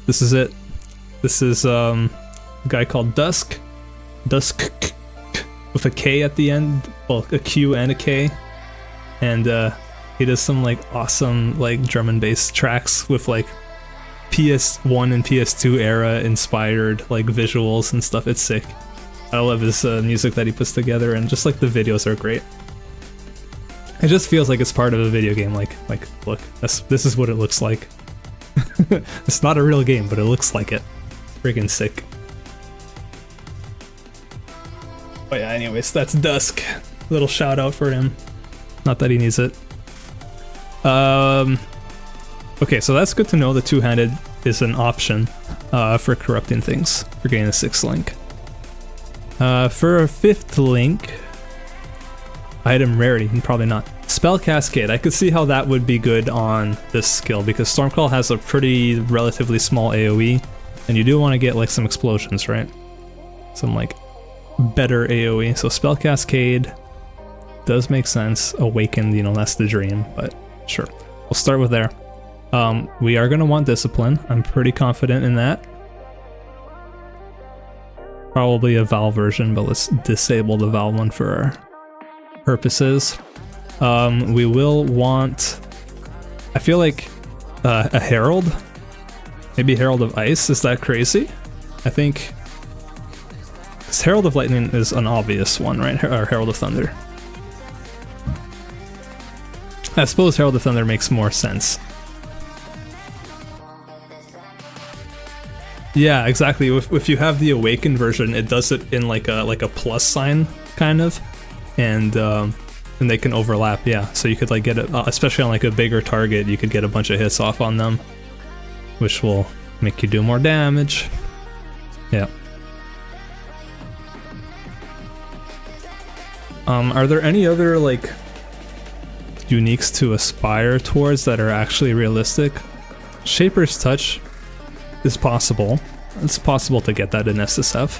This is it. This is a guy called Dusk. Dusk with a K at the end. Well, a Q and a K. And he does some like awesome like drum and bass tracks with like PS1 and PS2 era inspired like visuals and stuff. It's sick. I love his music that he puts together, and just like the videos are great. It just feels like it's part of a video game. Like look, this is what it looks like. It's not a real game, but it looks like it. Friggin' sick. But yeah, anyways, that's Dusk. Little shout out for him. Not that he needs it. Okay, so that's good to know. The 2-handed is an option for corrupting things, for getting a 6 link. For a 5th link, item rarity, probably not. Spell Cascade, I could see how that would be good on this skill, because Stormcall has a pretty relatively small AoE, and you do want to get like some explosions, right? Some like better AoE. So Spell Cascade does make sense. Awakened, you know, that's the dream, but sure. We'll start with there. We are going to want Discipline. I'm pretty confident in that. Probably a Val version, but let's disable the Val one for our purposes. We will want... I feel like a Herald. Maybe Herald of Ice. Is that crazy? I think... Because Herald of Lightning is an obvious one, right? Or Herald of Thunder. I suppose Herald of Thunder makes more sense. Yeah, exactly. If you have the Awakened version, it does it in like a plus sign, kind of, and they can overlap. Yeah, so you could like get it, especially on like a bigger target, you could get a bunch of hits off on them, which will make you do more damage. Yeah. Are there any other like uniques to aspire towards that are actually realistic? Shaper's Touch is possible. It's possible to get that in SSF.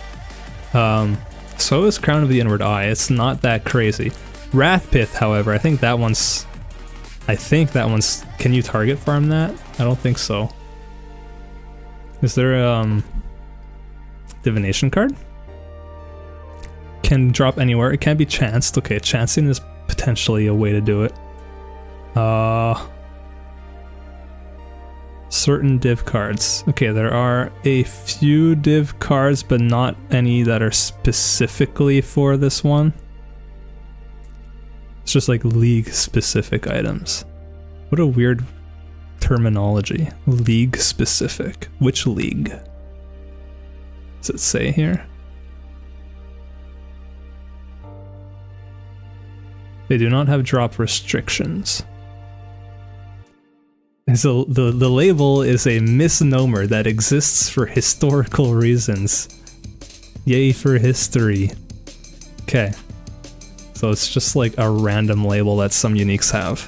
So is Crown of the Inward Eye. It's not that crazy. Wrathpith, however, I think that one's... Can you target farm that? I don't think so. Is there a divination card? Can drop anywhere. It can be chanced. Okay, chancing is potentially a way to do it. Certain div cards. Okay, there are a few div cards, but not any that are specifically for this one. It's just like league specific items. What a weird terminology. League specific. Which league? Does it say here? They do not have drop restrictions. So the label is a misnomer that exists for historical reasons. Yay for history. Okay. So it's just like a random label that some uniques have.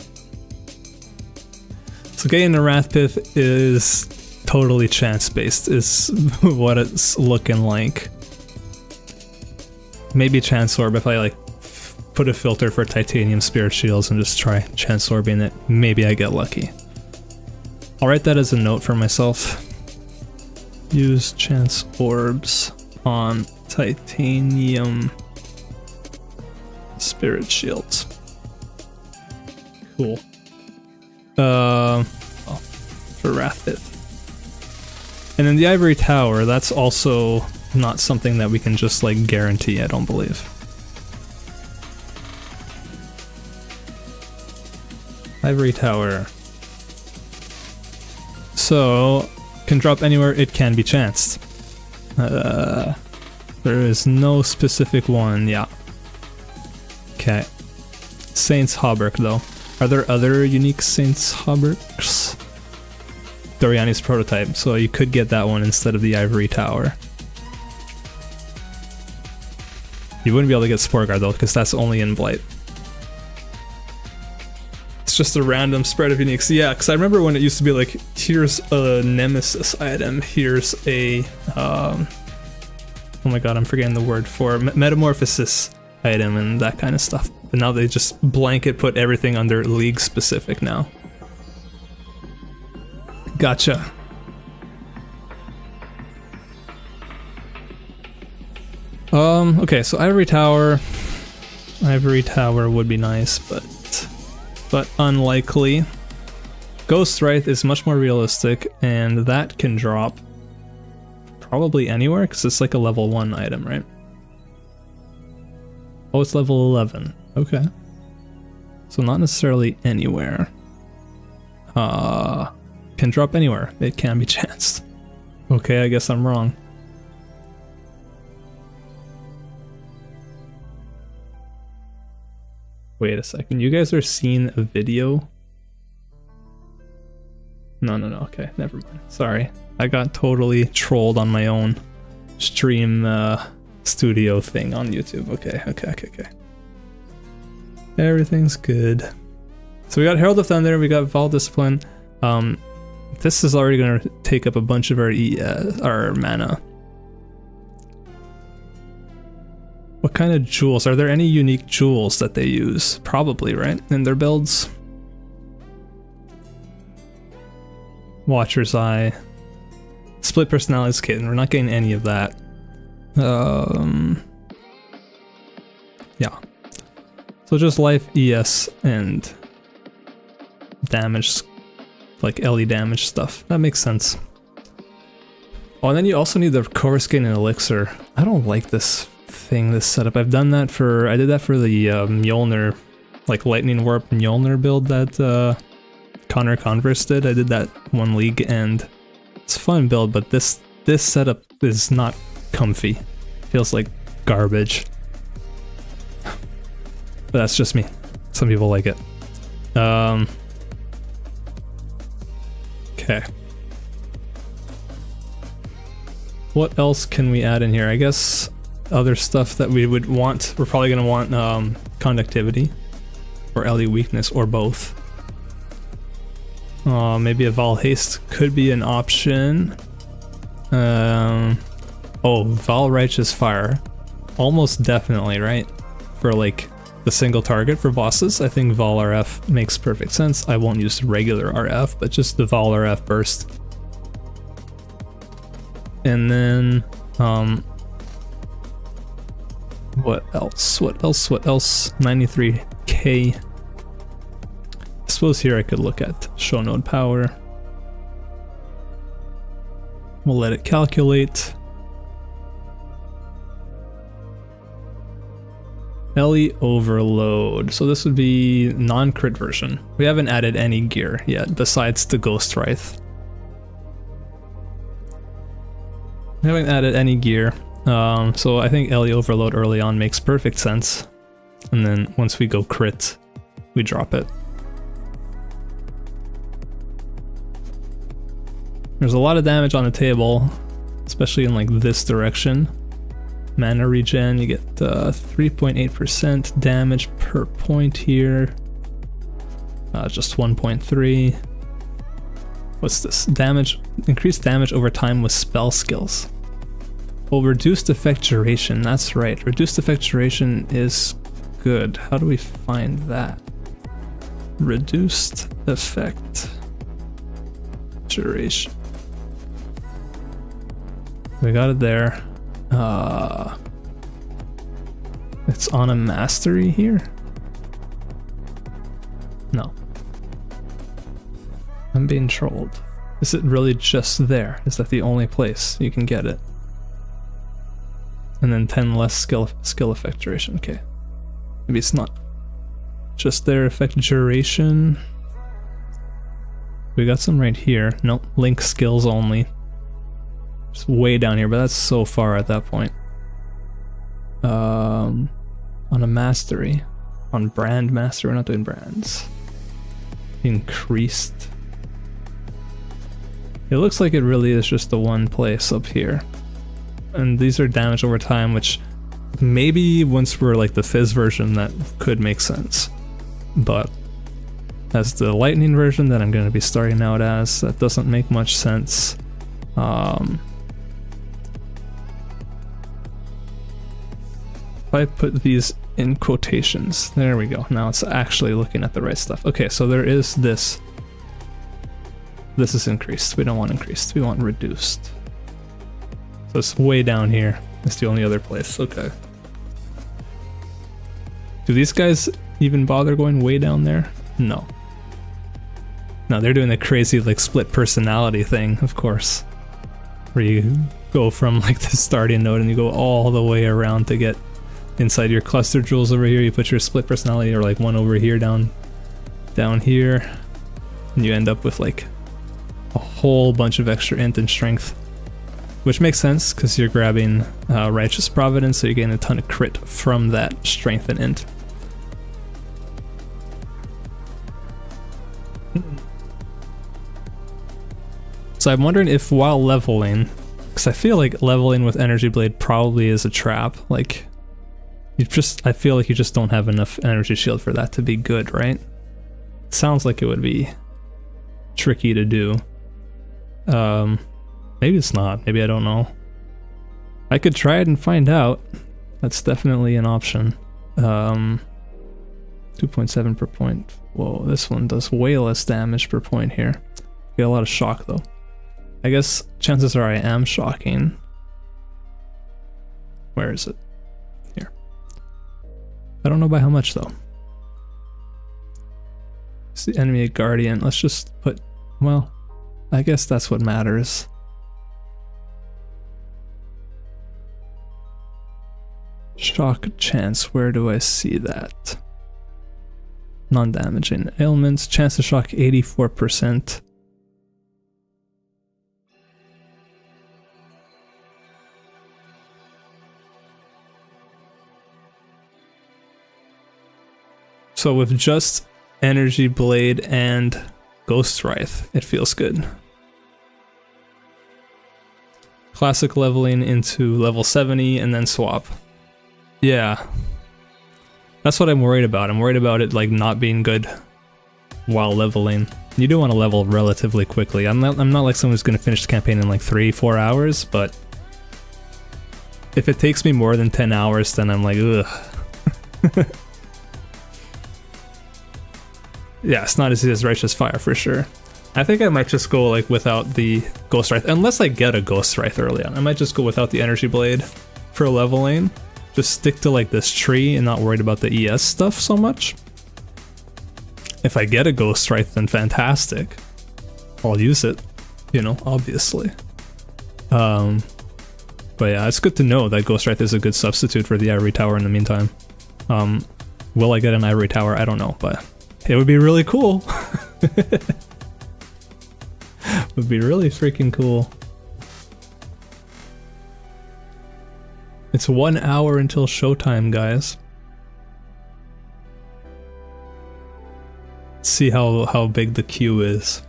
So getting the Wrathpith is totally chance-based, is what it's looking like. Maybe Chance Orb if I like put a filter for Titanium Spirit Shields and just try Chance Orbing it. Maybe I get lucky. I'll write that as a note for myself. Use Chance Orbs on Titanium Spirit Shields. Cool. Well, for Wrathpith. And then the Ivory Tower, that's also not something that we can just like guarantee, I don't believe. Ivory Tower. So, can drop anywhere, it can be chanced. There is no specific one, yeah. Okay. Saint's Hauberk though. Are there other unique Saint's Hauberks? Doriani's prototype, so you could get that one instead of the Ivory Tower. You wouldn't be able to get Sportguard though, because that's only in Blight. It's just a random spread of uniques. Yeah, because I remember when it used to be like, here's a Nemesis item, here's a, oh my god, I'm forgetting the word for Metamorphosis item and that kind of stuff. But now they just blanket put everything under League specific now. Gotcha. Okay, so Ivory Tower would be nice, but unlikely. Ghost Wraith is much more realistic, and that can drop probably anywhere, because it's like a level 1 item, right? Oh, it's level 11. Okay. So not necessarily anywhere. Can drop anywhere. It can be chanced. Okay, I guess I'm wrong. Wait a second, you guys are seeing a video? No, okay, never mind. Sorry, I got totally trolled on my own stream studio thing on YouTube. Okay. Everything's good. So we got Herald of Thunder, we got Vaal Discipline. This is already going to take up a bunch of our mana. What kind of jewels? Are there any unique jewels that they use? Probably, right? In their builds? Watcher's Eye. Split Personalities Kitten. We're not getting any of that. Yeah. So just life, ES, and damage, like LE damage stuff. That makes sense. Oh, and then you also need the Coruscant and Elixir. I don't like this setup. I did that for the Mjolnir, like Lightning Warp Mjolnir build that Connor Converse did. I did that one league, and it's a fun build, but this setup is not comfy. Feels like garbage. But that's just me. Some people like it. Okay. What else can we add in here? I guess other stuff that we would want. We're probably gonna want conductivity or LE weakness or both. Maybe a Vaal Haste could be an option. Oh, Vaal Righteous Fire. Almost definitely, right? For like the single target for bosses, I think Vaal RF makes perfect sense. I won't use regular RF, but just the Vaal RF burst. And then, what else? 93k. I suppose here I could look at show node power. We'll let it calculate. Ellie Overload. So this would be non-crit version. We haven't added any gear yet besides the Ghost Wraith. We haven't added any gear. So I think Ellie Overload early on makes perfect sense. And then once we go crit, we drop it. There's a lot of damage on the table, especially in like this direction. Mana regen, you get 3.8% damage per point here. Just 1.3. What's this? Damage, increased damage over time with spell skills. Well, reduced effect duration, that's right. Reduced effect duration is good. How do we find that? Reduced effect duration. We got it there. It's on a mastery here? No. I'm being trolled. Is it really just there? Is that the only place you can get it? And then 10 less skill effect duration. Okay. Maybe it's not just their effect duration. We got some right here. Nope. Link skills only. It's way down here, but that's so far at that point. On a mastery. On brand mastery, we're not doing brands. Increased. It looks like it really is just the one place up here. And these are damage over time, which maybe once we're like the Fizz version, that could make sense. But as the lightning version that I'm going to be starting out as, that doesn't make much sense. If I put these in quotations, there we go. Now it's actually looking at the right stuff. Okay, so there is this. This is increased. We don't want increased. We want reduced. So it's way down here. It's the only other place. Okay. Do these guys even bother going way down there? No. No, they're doing the crazy like split personality thing, of course. Where you go from like the starting node and you go all the way around to get inside your cluster jewels over here. You put your split personality or like one over here down here. And you end up with like a whole bunch of extra int and strength. Which makes sense because you're grabbing Righteous Providence, so you're getting a ton of crit from that strength and int. So I'm wondering if while leveling, because I feel like leveling with Energy Blade probably is a trap. Like, I feel like you just don't have enough Energy Shield for that to be good, right? It sounds like it would be tricky to do. Maybe it's not. Maybe I don't know. I could try it and find out. That's definitely an option. 2.7 per point. Whoa, this one does way less damage per point here. Get a lot of shock though. I guess chances are I am shocking. Where is it? Here. I don't know by how much though. It's the enemy guardian. Let's just put, well, I guess that's what matters. Shock chance, where do I see that? Non-damaging ailments, chance to shock 84%. So with just Energy Blade and Ghost Wraith, it feels good. Classic leveling into level 70 and then swap. Yeah, that's what I'm worried about. I'm worried about it like not being good while leveling. You do want to level relatively quickly. I'm not like someone who's going to finish the campaign in like 3-4 hours, but if it takes me more than 10 hours, then I'm like, ugh. Yeah, it's not as easy as Righteous Fire for sure. I think I might just go like without the Ghost Wraith, unless I get a Ghost Wraith early on. I might just go without the Energy Blade for leveling. Just stick to like this tree and not worried about the ES stuff so much. If I get a Ghost Wraith, then fantastic. I'll use it, you know, obviously. But yeah, it's good to know that Ghostwrath is a good substitute for the Ivory Tower in the meantime. Will I get an Ivory Tower? I don't know, but it would be really cool. Would be really freaking cool. It's 1 hour until showtime, guys. Let's see how big the queue is.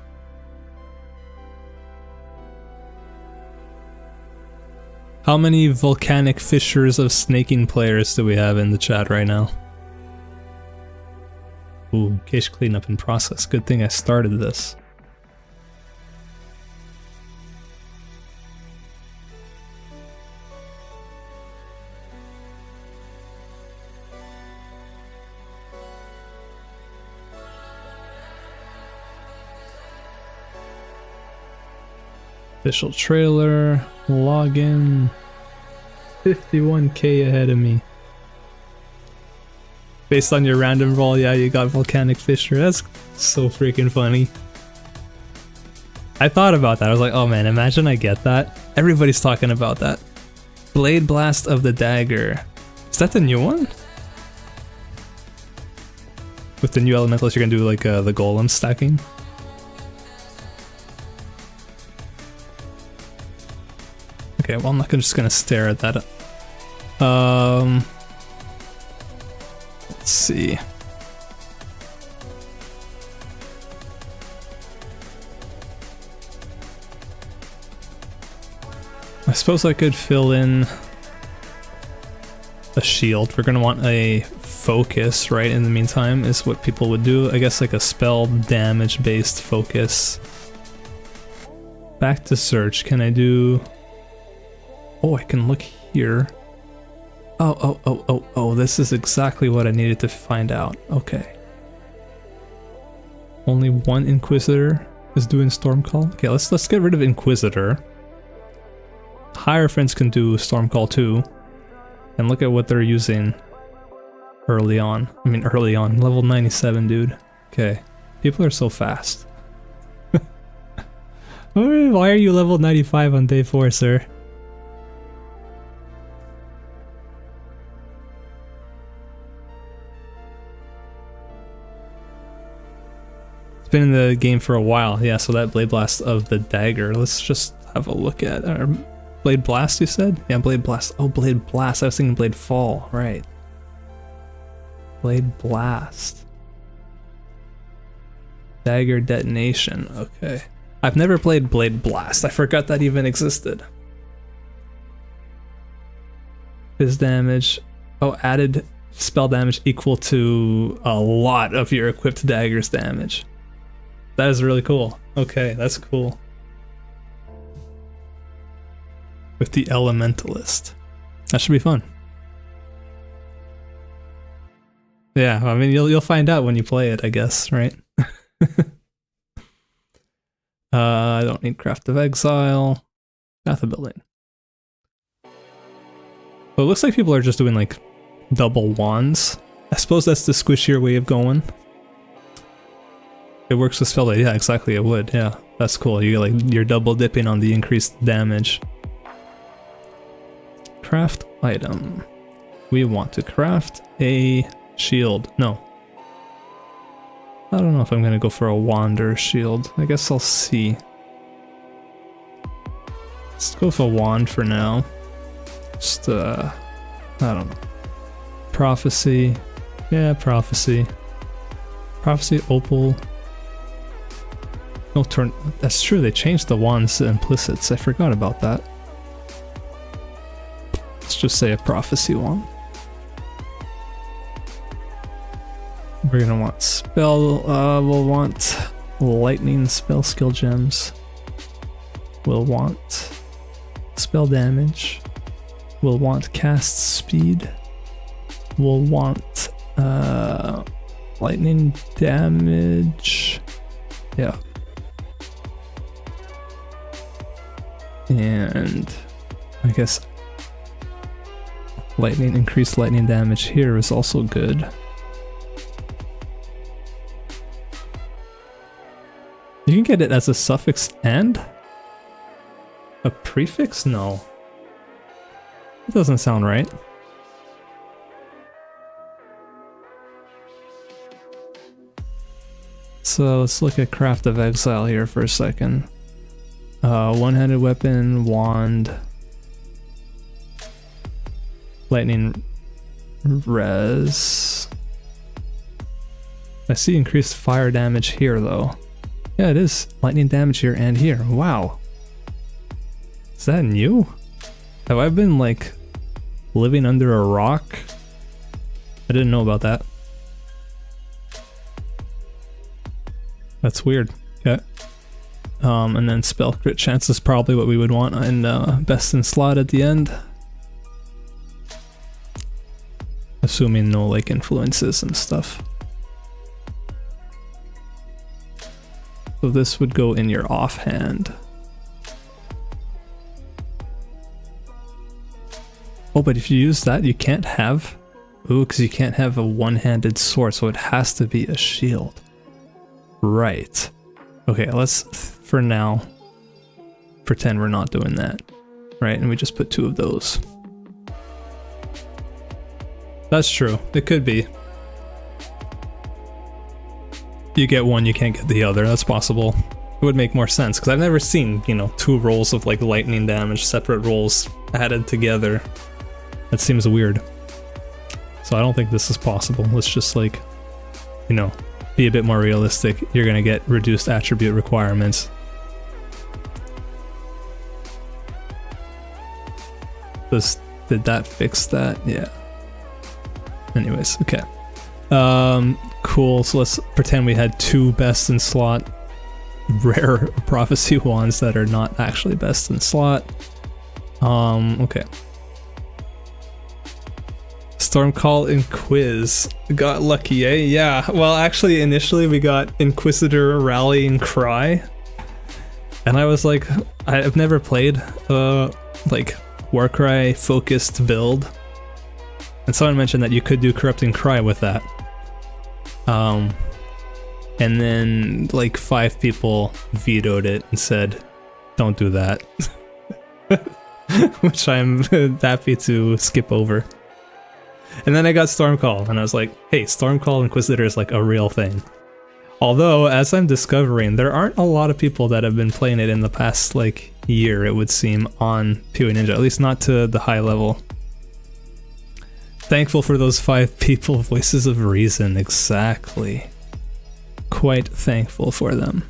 How many volcanic fissures of snaking players do we have in the chat right now? Ooh, cache cleanup in process. Good thing I started this. Official trailer, login, 51k ahead of me. Based on your random roll, yeah, you got volcanic fissure. That's so freaking funny. I thought about that. I was like, oh man, imagine I get that. Everybody's talking about that. Blade Blast of the Dagger. Is that the new one? With the new elementals, you're gonna do like the golem stacking. Okay, well I'm not just gonna stare at that. Let's see. I suppose I could fill in a shield. We're gonna want a focus, right? In the meantime, is what people would do. I guess like a spell damage based focus. Back to search. Can I do... Oh, I can look here. Oh, this is exactly what I needed to find out. Okay. Only one Inquisitor is doing Stormcall? Okay, let's get rid of Inquisitor. Hierophants can do Stormcall too. And look at what they're using early on. I mean early on. Level 97, dude. Okay. People are so fast. Why are you level 95 on day 4, sir? Been in the game for a while, yeah, so that Blade Blast of the Dagger, let's just have a look at Blade Blast, you said? Yeah, Blade Blast. Oh, Blade Blast, I was thinking Blade Fall, right. Blade Blast. Dagger Detonation, okay. I've never played Blade Blast, I forgot that even existed. His damage, oh, added spell damage equal to a lot of your equipped dagger's damage. That is really cool. Okay, that's cool. With the Elementalist. That should be fun. Yeah, I mean you'll find out when you play it, I guess, right? I don't need Path of Exile. Path of Building. Well, it looks like people are just doing like double wands. I suppose that's the squishier way of going. It works with spell blade. Yeah, exactly, it would. Yeah, that's cool. You're double dipping on the increased damage. Craft item. We want to craft a shield. No. I don't know if I'm gonna go for a wand or a shield. I guess I'll see. Let's go for a wand for now. Just I don't know. Prophecy. Yeah, prophecy. Prophecy, opal. No turn. That's true, they changed the wands implicits. I forgot about that. Let's just say a prophecy wand. We're gonna want spell. We'll want lightning spell skill gems. We'll want spell damage. We'll want cast speed. We'll want lightning damage. Yeah. And I guess increased lightning damage here is also good. You can get it as a suffix and? A prefix? No. It doesn't sound right. So let's look at Path of Exile here for a second. One-handed weapon, wand, lightning res. I see increased fire damage here though. Yeah, it is lightning damage here and here. Wow. Is that new? Have I been like living under a rock? I didn't know about that. That's weird. Okay. And then spell crit chance is probably what we would want in best in slot at the end. Assuming no like influences and stuff. So this would go in your offhand. Oh, but if you use that, you can't have... Ooh, because you can't have a one-handed sword, so it has to be a shield. Right. Okay, let's, for now, pretend we're not doing that. Right, and we just put 2 of those. That's true. It could be. You get one, you can't get the other. That's possible. It would make more sense, because I've never seen, you know, 2 rolls of, like, lightning damage, separate rolls added together. That seems weird. So I don't think this is possible. Let's just, like, you know, be a bit more realistic. You're gonna get reduced attribute requirements. Did that fix that? Yeah. Anyways, okay. Cool, so let's pretend we had 2 best in slot rare prophecy wands that are not actually best in slot. Okay. Stormcall Inquis. Got lucky, eh? Yeah, well actually initially we got Inquisitor Rallying Cry. And I was like, I've never played like Warcry focused build. And someone mentioned that you could do Corrupting Cry with that. And then like 5 people vetoed it and said, don't do that. Which I'm happy to skip over. And then I got Stormcall, and I was like, hey, Stormcall Inquisitor is like a real thing. Although, as I'm discovering, there aren't a lot of people that have been playing it in the past, like, year, it would seem, on PoE Ninja, at least not to the high level. Thankful for those 5 people, voices of reason, exactly. Quite thankful for them.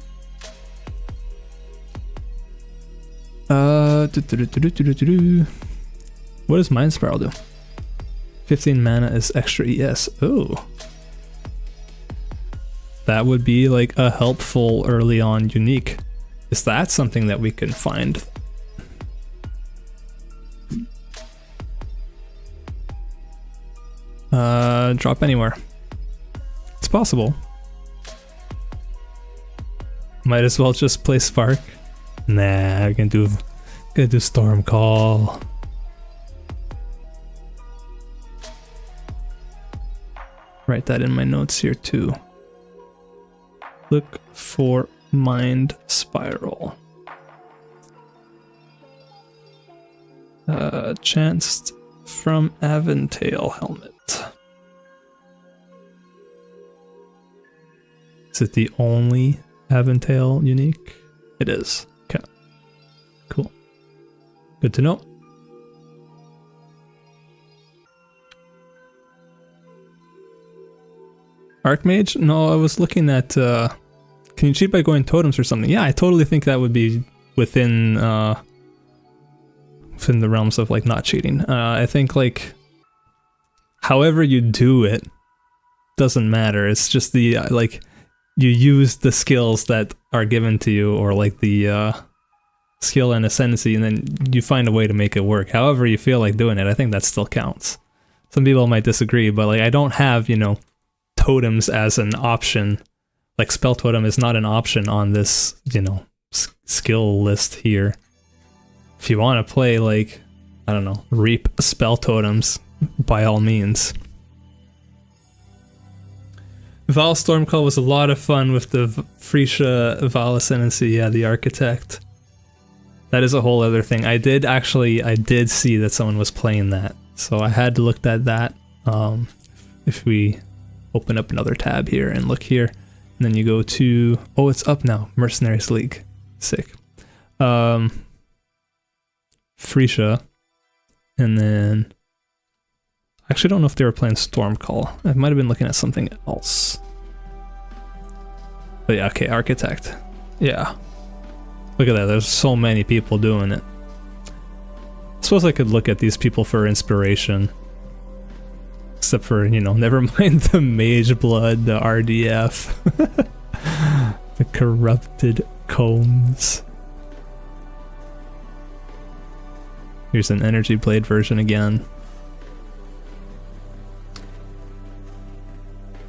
What does Mind Spiral do? 15 mana is extra ES. Oh. That would be like a helpful early on unique. Is that something that we can find? Drop anywhere. It's possible. Might as well just play Spark. Nah, we're gonna do Stormcall. Write that in my notes here too. Look for Mind Spiral. Chanced from Aventail Helmet. Is it the only Aventail unique? It is. Okay. Cool. Good to know. Archmage? No, I was looking at, can you cheat by going totems or something? Yeah, I totally think that would be within the realms of, like, not cheating. I think, like, however you do it doesn't matter. It's just the, like, you use the skills that are given to you, or, like, the, skill and ascendancy, and then you find a way to make it work. However you feel like doing it, I think that still counts. Some people might disagree, but, like, I don't have, you know, totems as an option. Like, spell totem is not an option on this, you know, skill list here. If you want to play, like, I don't know, reap spell totems, by all means. Val Stormcall was a lot of fun with the Freesia Val Ascendancy, yeah, the Architect. That is a whole other thing. I did see that someone was playing that, so I had to look at that. If we open up another tab here and look here, and then you go to, oh, it's up now, Mercenaries League. Sick. Frisia, and then I actually don't know if they were playing Stormcall. I might have been looking at something else. But yeah, okay, Architect. Yeah. Look at that, there's so many people doing it. I suppose I could look at these people for inspiration. Except for, you know, never mind the Mage Blood, the RDF. The Corrupted Combs. Here's an Energy Blade version again.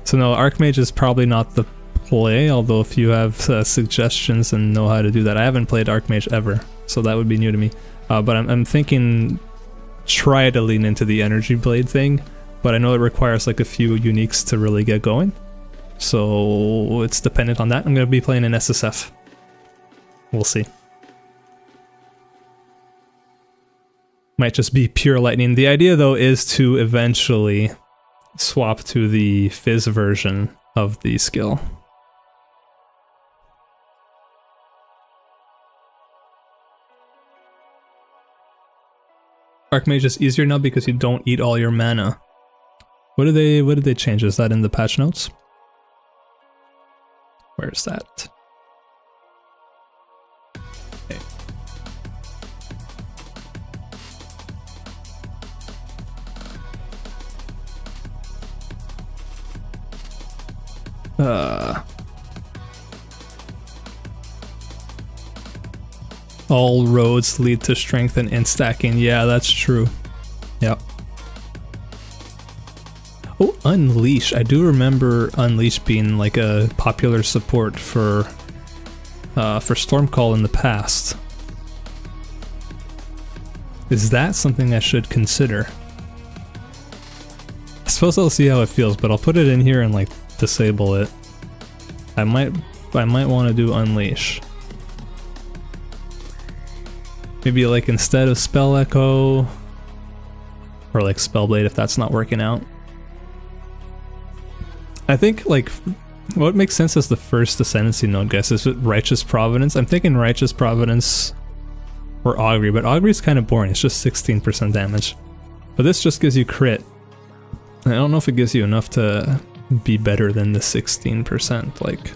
So no, Archmage is probably not the play, although if you have suggestions and know how to do that. I haven't played Archmage ever, so that would be new to me. But I'm thinking try to lean into the Energy Blade thing, but I know it requires like a few uniques to really get going. So it's dependent on that. I'm going to be playing an SSF. We'll see. Might just be pure lightning. The idea though is to eventually swap to the Fizz version of the skill. Archmage is easier now because you don't eat all your mana. What did they change? Is that in the patch notes? Where's that? Okay. All roads lead to strength and stacking. Yeah, that's true. Yep. Oh, Unleash. I do remember Unleash being like a popular support for Stormcall in the past. Is that something I should consider? I suppose I'll see how it feels, but I'll put it in here and like disable it. I might want to do Unleash. Maybe like instead of Spell Echo, or like Spellblade if that's not working out. I think like what makes sense as the first Ascendancy node, guys, is Righteous Providence. I'm thinking Righteous Providence or Augury, but Augury is kind of boring. It's just 16% damage. But this just gives you crit. I don't know if it gives you enough to be better than the 16%. Like,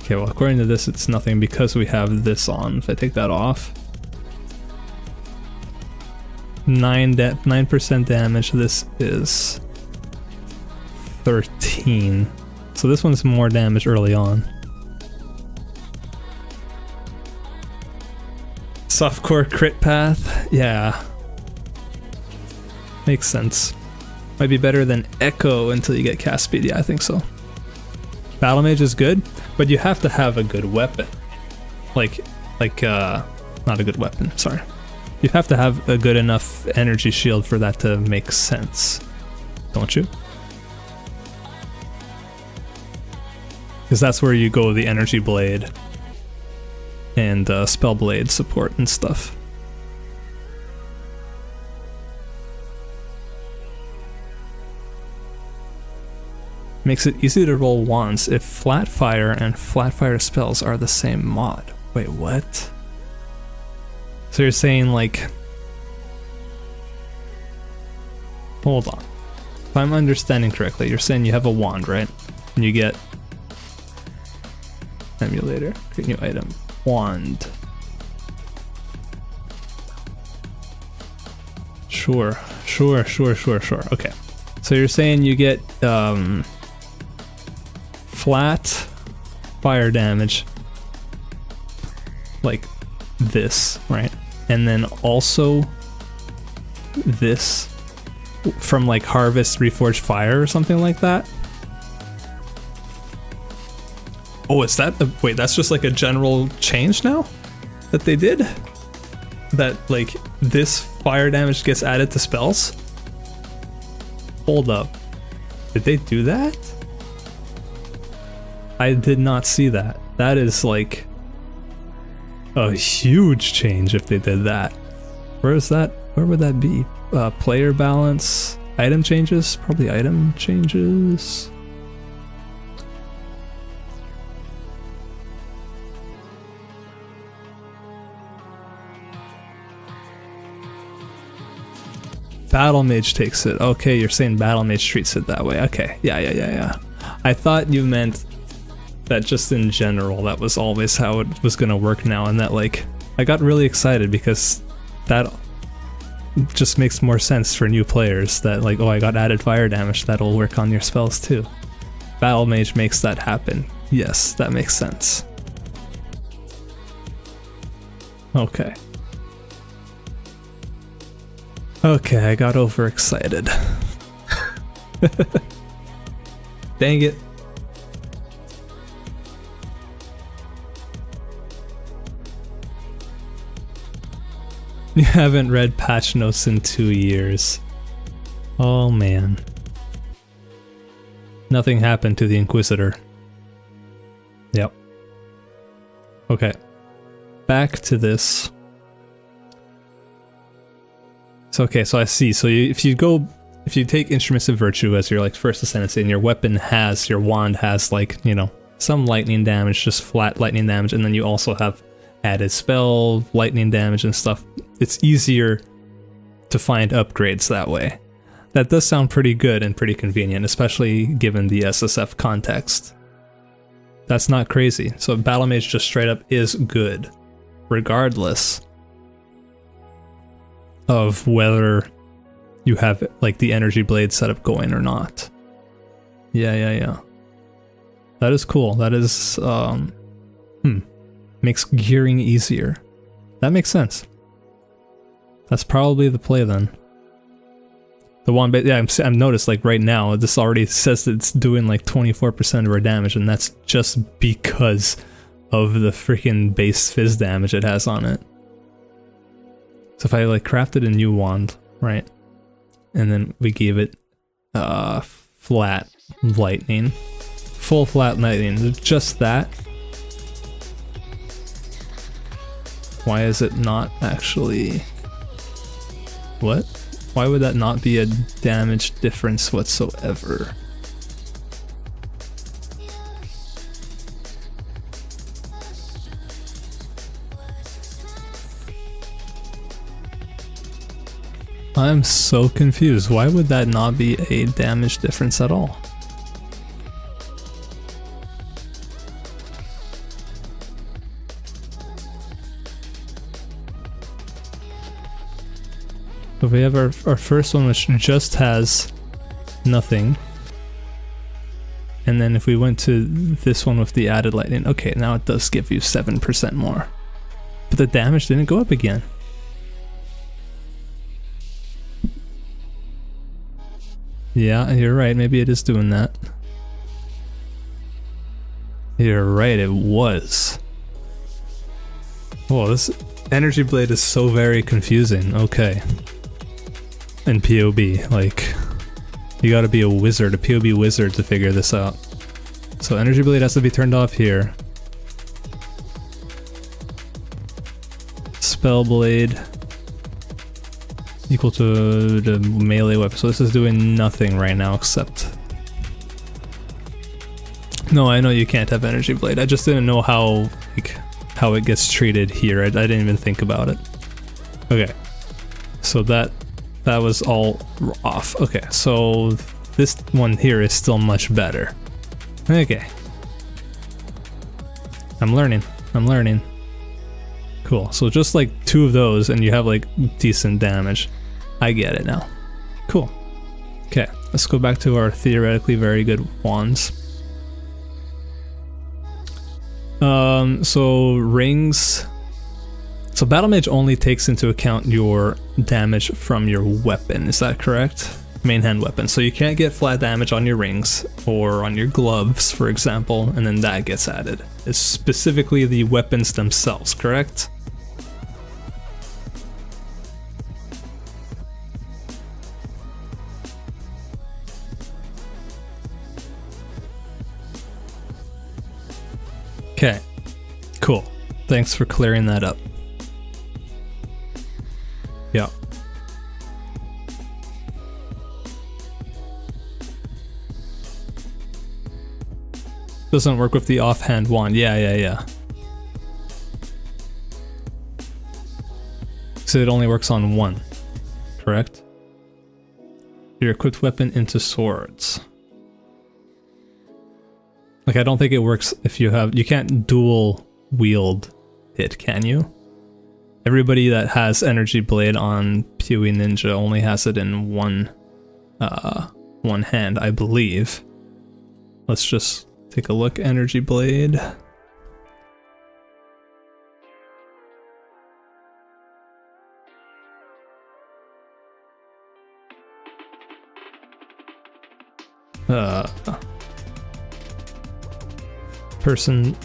okay, well, according to this, it's nothing because we have this on. If I take that off, 9% damage. This is 13. So this one's more damage early on. Softcore crit path, yeah. Makes sense. Might be better than Echo until you get cast speed. Yeah, I think so. Battlemage is good, but you have to have a good weapon. Like not a good weapon, sorry. You have to have a good enough energy shield for that to make sense, don't you? Because that's where you go the Energy Blade and Spellblade support and stuff. Makes it easy to roll wands if Flatfire and Flatfire spells are the same mod. Wait, what? So you're saying like... Hold on. If I'm understanding correctly, you're saying you have a wand, right? And you get... Emulator, create new item, wand. Sure. Okay. So you're saying you get flat fire damage like this, right? And then also this from like Harvest Reforged Fire or something like that. Oh, is that the... Wait, that's just like a general change now that they did? That like this fire damage gets added to spells? Hold up. Did they do that? I did not see that. That is like... a huge change if they did that. Where is that? Where would that be? Player balance, item changes, probably item changes. Battlemage takes it. Okay, you're saying Battlemage treats it that way. Okay, yeah. I thought you meant that just in general, that was always how it was gonna work now, and that like, I got really excited because that just makes more sense for new players, that like, oh, I got added fire damage, that'll work on your spells too. Battlemage makes that happen. Yes, that makes sense. Okay. Okay, I got overexcited. Dang it. You haven't read patch notes in 2 years. Oh man. Nothing happened to the Inquisitor. Yep. Okay. Back to this. So okay, so I see. So if you take Instruments of Virtue as your like first ascendancy, and your weapon has, your wand has like, you know, some lightning damage, just flat lightning damage, and then you also have added spell, lightning damage and stuff, it's easier to find upgrades that way. That does sound pretty good and pretty convenient, especially given the SSF context. That's not crazy. So Battlemage just straight up is good, regardless of whether you have like the energy blade setup going or not. Yeah. That is cool. That is makes gearing easier. That makes sense. That's probably the play then. The one, but yeah, I'm noticed like right now this already says that it's doing like 24% of our damage, and that's just because of the freaking base fizz damage it has on it. So if I like crafted a new wand, right, and then we gave it flat lightning, full flat lightning, just that. Why is it not actually? What? Why would that not be a damage difference whatsoever? I'm so confused. Why would that not be a damage difference at all? So we have our first one, which just has nothing. And then if we went to this one with the added lightning, okay, now it does give you 7% more. But the damage didn't go up again. Yeah, you're right, maybe it is doing that. You're right, it was. Whoa, this energy blade is so very confusing. Okay. And POB, like, you gotta be a wizard, a POB wizard to figure this out. So energy blade has to be turned off here. Spell blade equal to the melee weapon. So this is doing nothing right now except... No, I know you can't have energy blade. I just didn't know how, like, how it gets treated here. I didn't even think about it. Okay. So that was all off. Okay, so this one here is still much better. Okay. I'm learning. Cool, so just like 2 of those and you have like decent damage. I get it now. Cool. Okay, let's go back to our theoretically very good wands. So rings. So Battlemage only takes into account your damage from your weapon, is that correct? Main hand weapon. So you can't get flat damage on your rings or on your gloves, for example, and then that gets added. It's specifically the weapons themselves, correct? Okay, cool. Thanks for clearing that up. Yeah. Doesn't work with the offhand wand. Yeah. So it only works on one, correct? Your equipped weapon into swords. Like, I don't think it works if you can't dual wield it, can you? Everybody that has Energy Blade on PoE Ninja only has it in one hand, I believe. Let's just take a look. Energy Blade. Person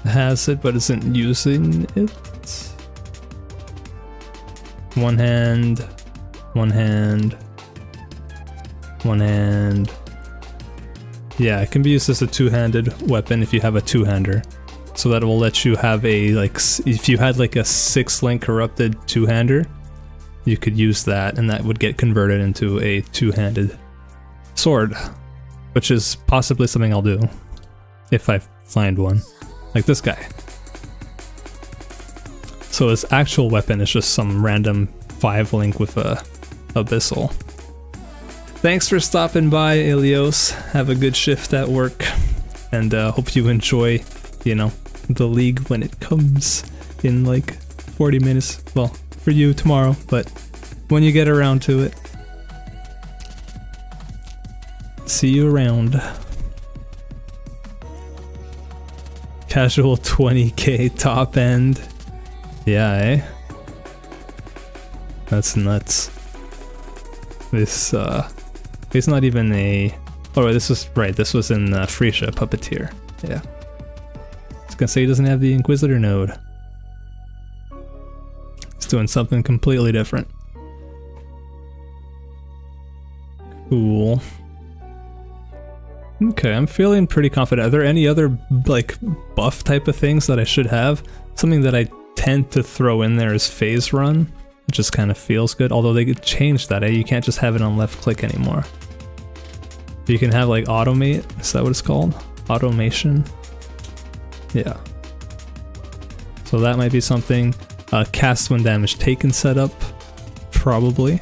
has it but isn't using it. One hand, one hand, one hand. Yeah, it can be used as a two-handed weapon if you have a two-hander. So that will let you have a, like, if you had like a 6-link corrupted two-hander, you could use that and that would get converted into a two-handed sword, which is possibly something I'll do if I find one, like this guy. So his actual weapon is just some random 5-link with a abyssal. Thanks for stopping by, Elios. Have a good shift at work, and hope you enjoy, you know, the league when it comes in like 40 minutes. Well, for you tomorrow, but when you get around to it. See you around. Casual 20k top end. Yeah, eh? That's nuts. This, it's not even a... Oh, this was... Right, this was in Freesia Puppeteer. Yeah. I was gonna say he doesn't have the Inquisitor node. He's doing something completely different. Cool. Okay, I'm feeling pretty confident. Are there any other, like, buff type of things that I should have? Something that I tend to throw in there is Phase Run. It just kind of feels good, although they could change that, eh? You can't just have it on left click anymore. You can have, like, Automate, is that what it's called? Automation? Yeah. So that might be something. Cast when damage taken setup, probably.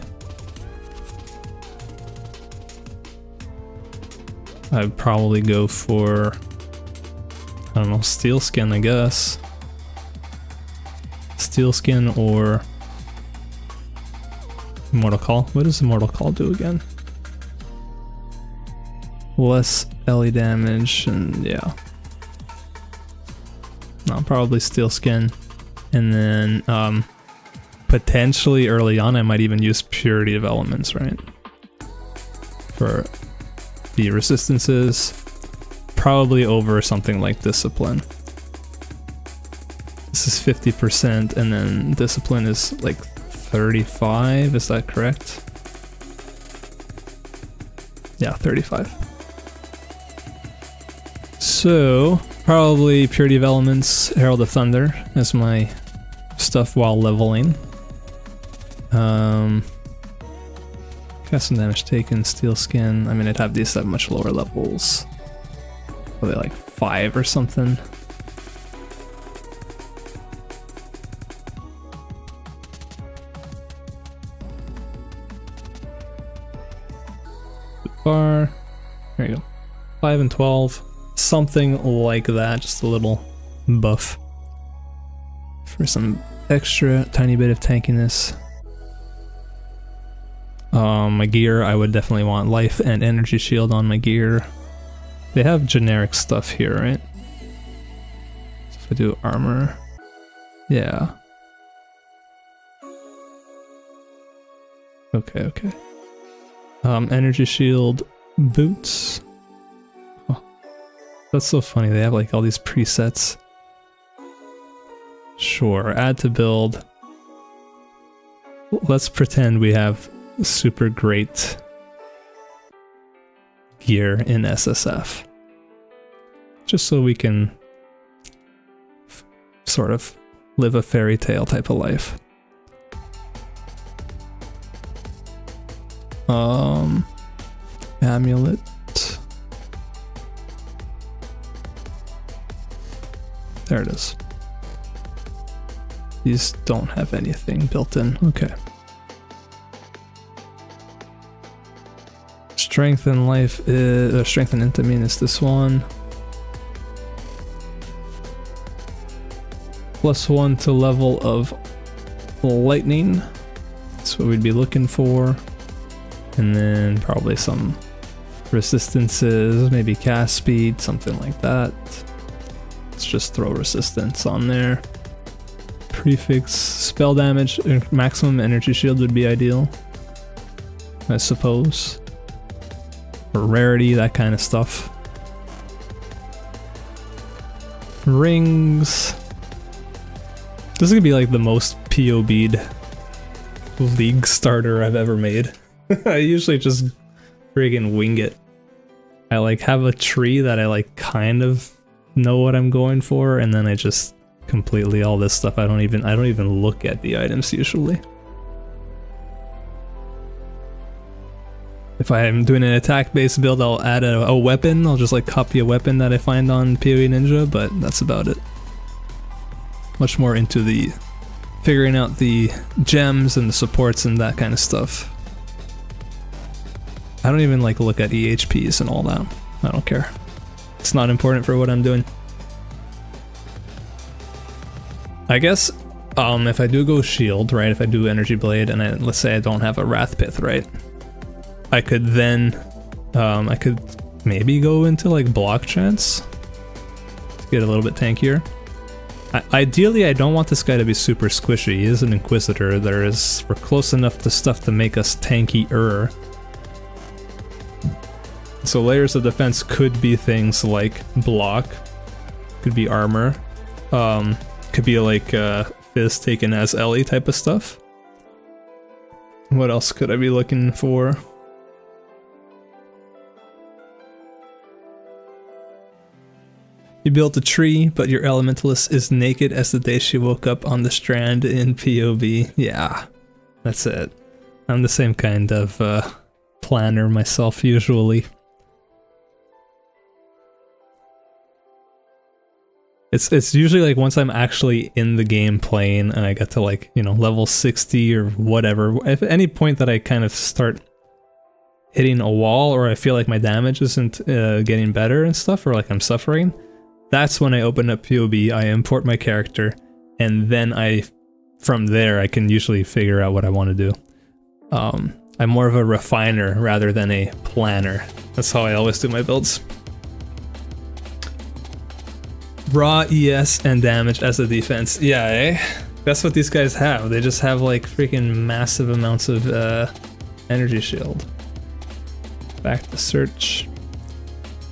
I'd probably go for, I don't know, Steel Skin, I guess. Steel Skin or Immortal Call. What does Immortal Call do again? Less LE damage, and yeah. No, probably Steel Skin. And then potentially early on I might even use Purity of Elements, right? For the resistances, probably over something like Discipline. This is 50% and then Discipline is like 35, is that correct? Yeah, 35. So, probably Purity of Elements, Herald of Thunder as my stuff while leveling. Cast some damage taken, Steel Skin. I mean, I'd have these at much lower levels. Probably like 5 or something. Bar. There you go. 5 and 12. Something like that. Just a little buff. For some extra tiny bit of tankiness. My gear, I would definitely want life and energy shield on my gear. They have generic stuff here, right? So if I do armor, yeah. Okay. Energy shield, boots. Oh, that's so funny. They have like all these presets. Sure, add to build. Let's pretend we have super great gear in SSF. Just so we can sort of live a fairy tale type of life. Amulet. There it is. These don't have anything built in. Okay. Strength in life is strength and intimine is this one. +1 to level of lightning. That's what we'd be looking for. And then probably some resistances, maybe cast speed, something like that. Let's just throw resistance on there. Prefix spell damage, maximum energy shield would be ideal, I suppose. Or rarity, that kind of stuff. Rings. This is gonna be like the most POB'd League starter I've ever made. I usually just friggin' wing it. I like have a tree that I like kind of know what I'm going for, and then I just completely all this stuff I don't even look at the items usually. If I'm doing an attack based build, I'll add a weapon. I'll just like copy a weapon that I find on PoE Ninja, but that's about it. Much more into the figuring out the gems and the supports and that kind of stuff. I don't even like look at EHPs and all that. I don't care. It's not important for what I'm doing. I guess if I do go shield, right, if I do energy blade and let's say I don't have a wrath pith, right, I could then I could maybe go into like block chance to get a little bit tankier. Ideally, I don't want this guy to be super squishy. He is an Inquisitor. We're close enough to stuff to make us tankier. So layers of defense could be things like block, could be armor, could be like Fizz taken as Ellie type of stuff. What else could I be looking for? You built a tree, but your elementalist is naked as the day she woke up on the strand in POV. Yeah, that's it. I'm the same kind of planner myself usually. It's usually like once I'm actually in the game playing and I get to like, you know, level 60 or whatever, if at any point that I kind of start hitting a wall or I feel like my damage isn't getting better and stuff, or like I'm suffering, that's when I open up POB, I import my character, and then from there I can usually figure out what I want to do. I'm more of a refiner rather than a planner. That's how I always do my builds. Raw ES and damage as a defense. Yeah, eh? That's what these guys have. They just have like freaking massive amounts of energy shield. Back to search.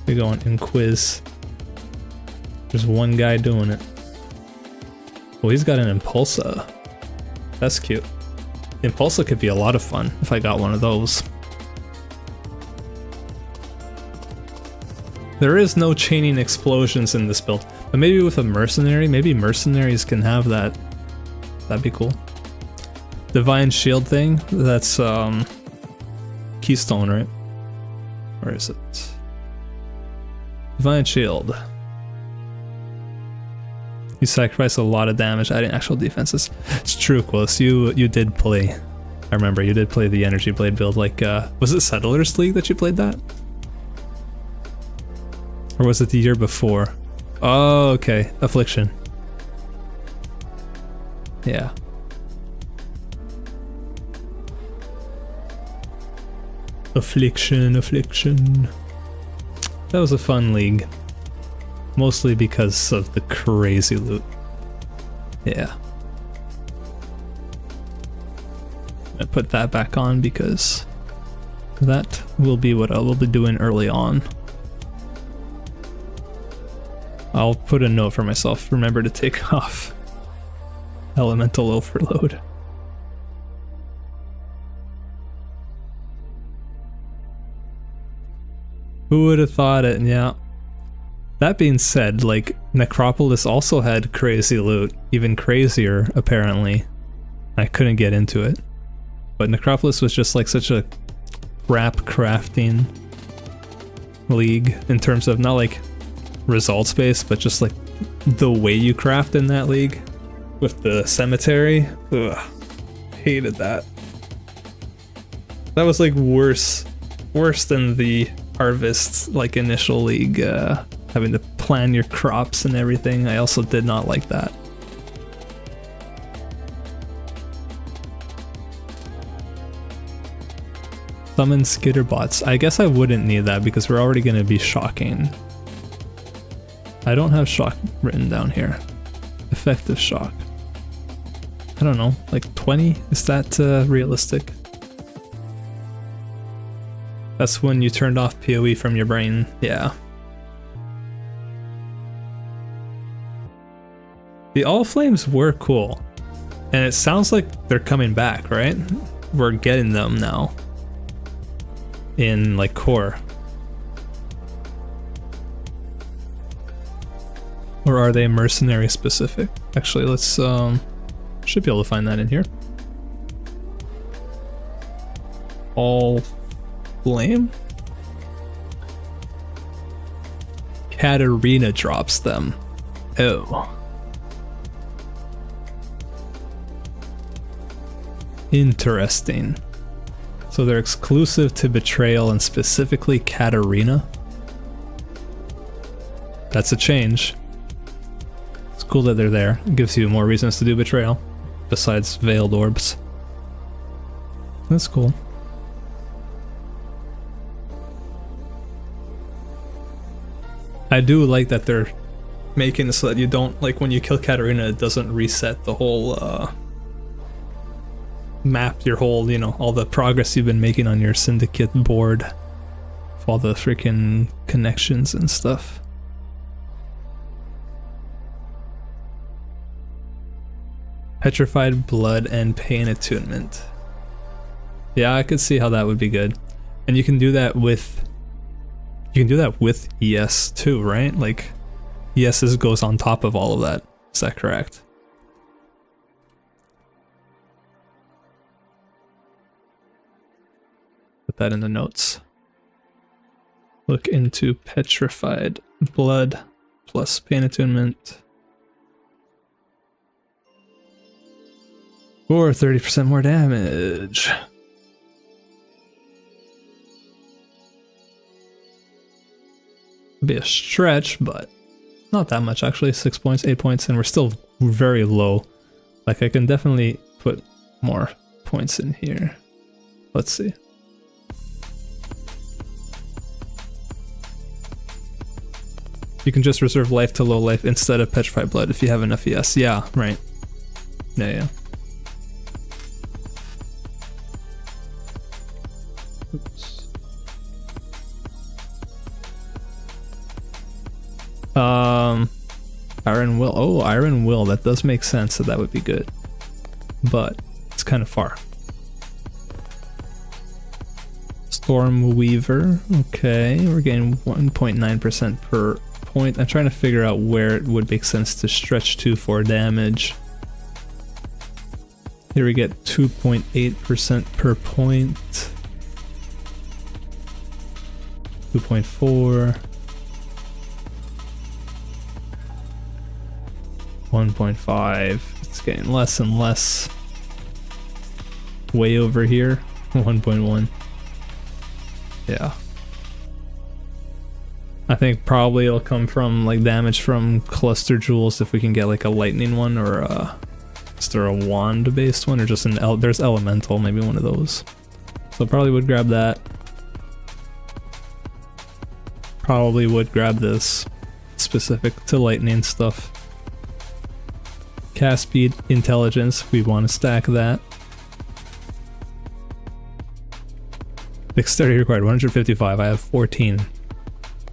We go on Inquis. There's one guy doing it. Well, he's got an Impulsa. That's cute. Impulsa could be a lot of fun if I got one of those. There is no chaining explosions in this build, but maybe with a mercenary, maybe mercenaries can have that. That'd be cool. Divine shield thing, that's Keystone, right? Where is it? Divine shield. You sacrifice a lot of damage adding actual defenses. It's true, Quos. You did play. I remember you did play the Energy Blade build. Like, was it Settlers League that you played that? Or was it the year before? Oh, okay. Affliction. Yeah. Affliction. That was a fun league. Mostly because of the crazy loot. Yeah. I put that back on because that will be what I will be doing early on. I'll put a note for myself. Remember to take off Elemental Overload. Who would have thought it? Yeah. That being said, like, Necropolis also had crazy loot, even crazier apparently. I couldn't get into it. But Necropolis was just like such a crap crafting league in terms of not like results based, but just like the way you craft in that league with the cemetery. Ugh, hated that. That was like worse than the harvest like initial league, having to plan your crops and everything. I also did not like that. Summon skitterbots. I guess I wouldn't need that because we're already going to be shocking. I don't have shock written down here. Effective shock. I don't know, like 20? Is that realistic? That's when you turned off PoE from your brain. Yeah. The All Flames were cool. And it sounds like they're coming back, right? We're getting them now. In like core. Or are they mercenary specific? Actually, let's should be able to find that in here. All Flame? Katarina drops them. Oh. Interesting. So they're exclusive to Betrayal and specifically Katarina. That's a change. It's cool that they're there. It gives you more reasons to do Betrayal, besides Veiled Orbs. That's cool. I do like that they're making it so that you don't, like when you kill Katarina, it doesn't reset the whole map, your whole, you know, all the progress you've been making on your syndicate board, all the freaking connections and stuff. Petrified Blood and Pain Attunement. Yeah, I could see how that would be good. And you can do that with ES too, right? Like ES goes on top of all of that. Is that correct? Put that in the notes. Look into Petrified Blood plus Pain Attunement. Or 30% more damage. Be a stretch, but not that much actually. 6 points, 8 points, and we're still very low. Like I can definitely put more points in here. Let's see. You can just reserve life to low life instead of Petrified Blood if you have enough ES. Yeah, right. Yeah. Oops. Iron Will. Oh, Iron Will. That does make sense, so that would be good. But it's kind of far. Storm Weaver. Okay, we're getting 1.9% per point. I'm trying to figure out where it would make sense to stretch to for damage. Here we get 2.8% per point. 2.4. 1.5. It's getting less and less. Way over here. 1.1. Yeah. I think probably it'll come from like damage from cluster jewels if we can get like a lightning one, or is there a wand based one, or just an there's elemental, maybe one of those. So probably would grab that. Probably would grab this specific to lightning stuff. Cast speed, intelligence, we want to stack that. Dexterity required 155, I have 14.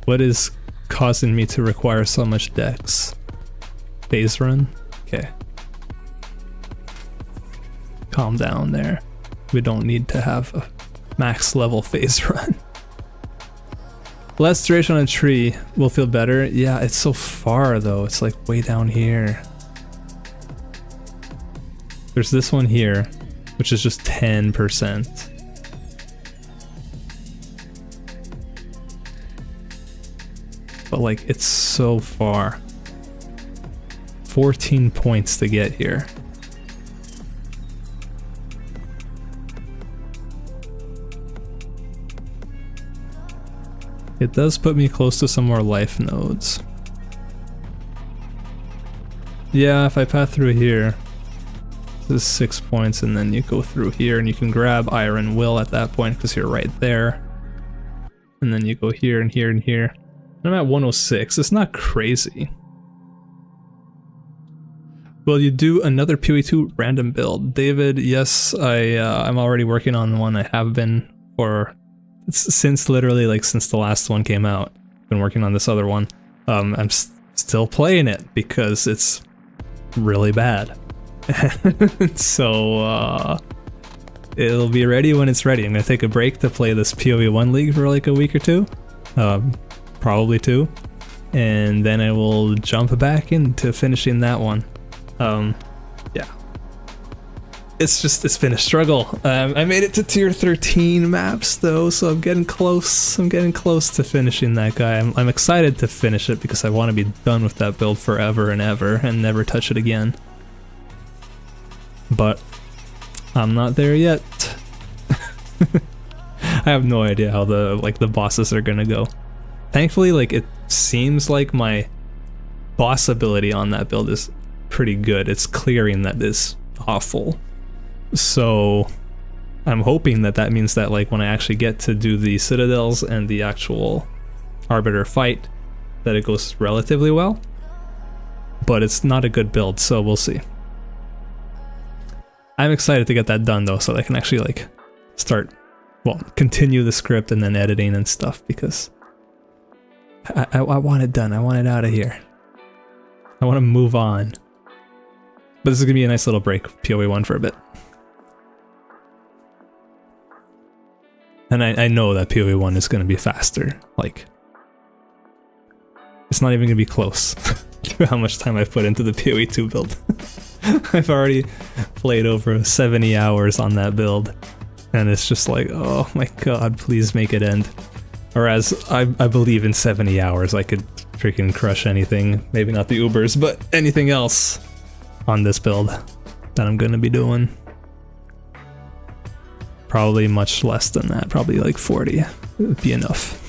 What is causing me to require so much dex? Phase run? Okay. Calm down there. We don't need to have a max level phase run. Less duration on a tree will feel better. Yeah, it's so far though. It's like way down here. There's this one here, which is just 10%. But like, it's so far. 14 points to get here. It does put me close to some more life nodes. Yeah, if I path through here, this is 6 points, and then you go through here and you can grab Iron Will at that point because you're right there. And then you go here and here and here. I'm at 106. It's not crazy. Will you do another PoE2 random build? David, yes, I'm already working on one. I have been for since literally like since the last one came out. Been working on this other one. I'm still playing it because it's really bad. So it'll be ready when it's ready. I'm gonna take a break to play this PoE1 League for like a week or two. Probably 2, and then I will jump back into finishing that one. Yeah, it's been a struggle. I made it to tier 13 maps though, so I'm getting close. I'm getting close to finishing that guy. I'm excited to finish it because I want to be done with that build forever and ever and never touch it again. But I'm not there yet. I have no idea how the bosses are gonna go. Thankfully, like, it seems like my boss ability on that build is pretty good. It's clearing that is awful. So I'm hoping that that means that, like, when I actually get to do the citadels and the actual arbiter fight, that it goes relatively well. But it's not a good build, so we'll see. I'm excited to get that done though, so that I can actually, like, start, well, continue the script and then editing and stuff, because I want it done. I want it out of here. I want to move on. But this is going to be a nice little break, PoE1 for a bit. And I know that PoE1 is going to be faster. Like, it's not even going to be close to how much time I've put into the PoE2 build. I've already played over 70 hours on that build. And it's just like, oh my god, please make it end. Whereas I believe in 70 hours I could freaking crush anything. Maybe not the Ubers, but anything else on this build that I'm gonna be doing. Probably much less than that, probably like 40 would be enough.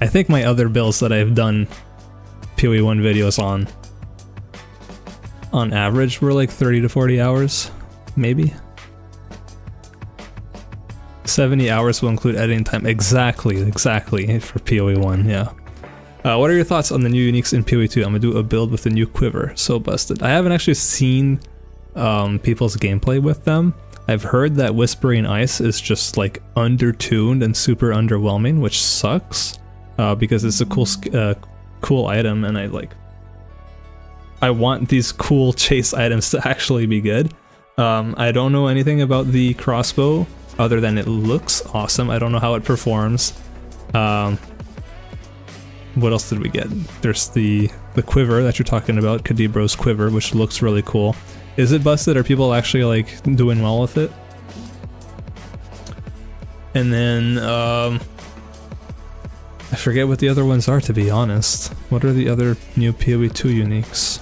I think my other builds that I've done PoE1 videos on average were like 30 to 40 hours, maybe. 70 hours will include editing time. Exactly for PoE1, yeah. What are your thoughts on the new uniques in PoE2? I'm gonna do a build with the new quiver. So busted. I haven't actually seen people's gameplay with them. I've heard that Whispering Ice is just like undertuned and super underwhelming, which sucks because it's a cool item, and I want these cool chase items to actually be good. I don't know anything about the crossbow other than it looks awesome. I don't know how it performs. What else did we get? There's the quiver that you're talking about, Kadibro's quiver, which looks really cool. Is it busted? Are people actually like doing well with it? And then I forget what the other ones are, to be honest. What are the other new PoE2 uniques?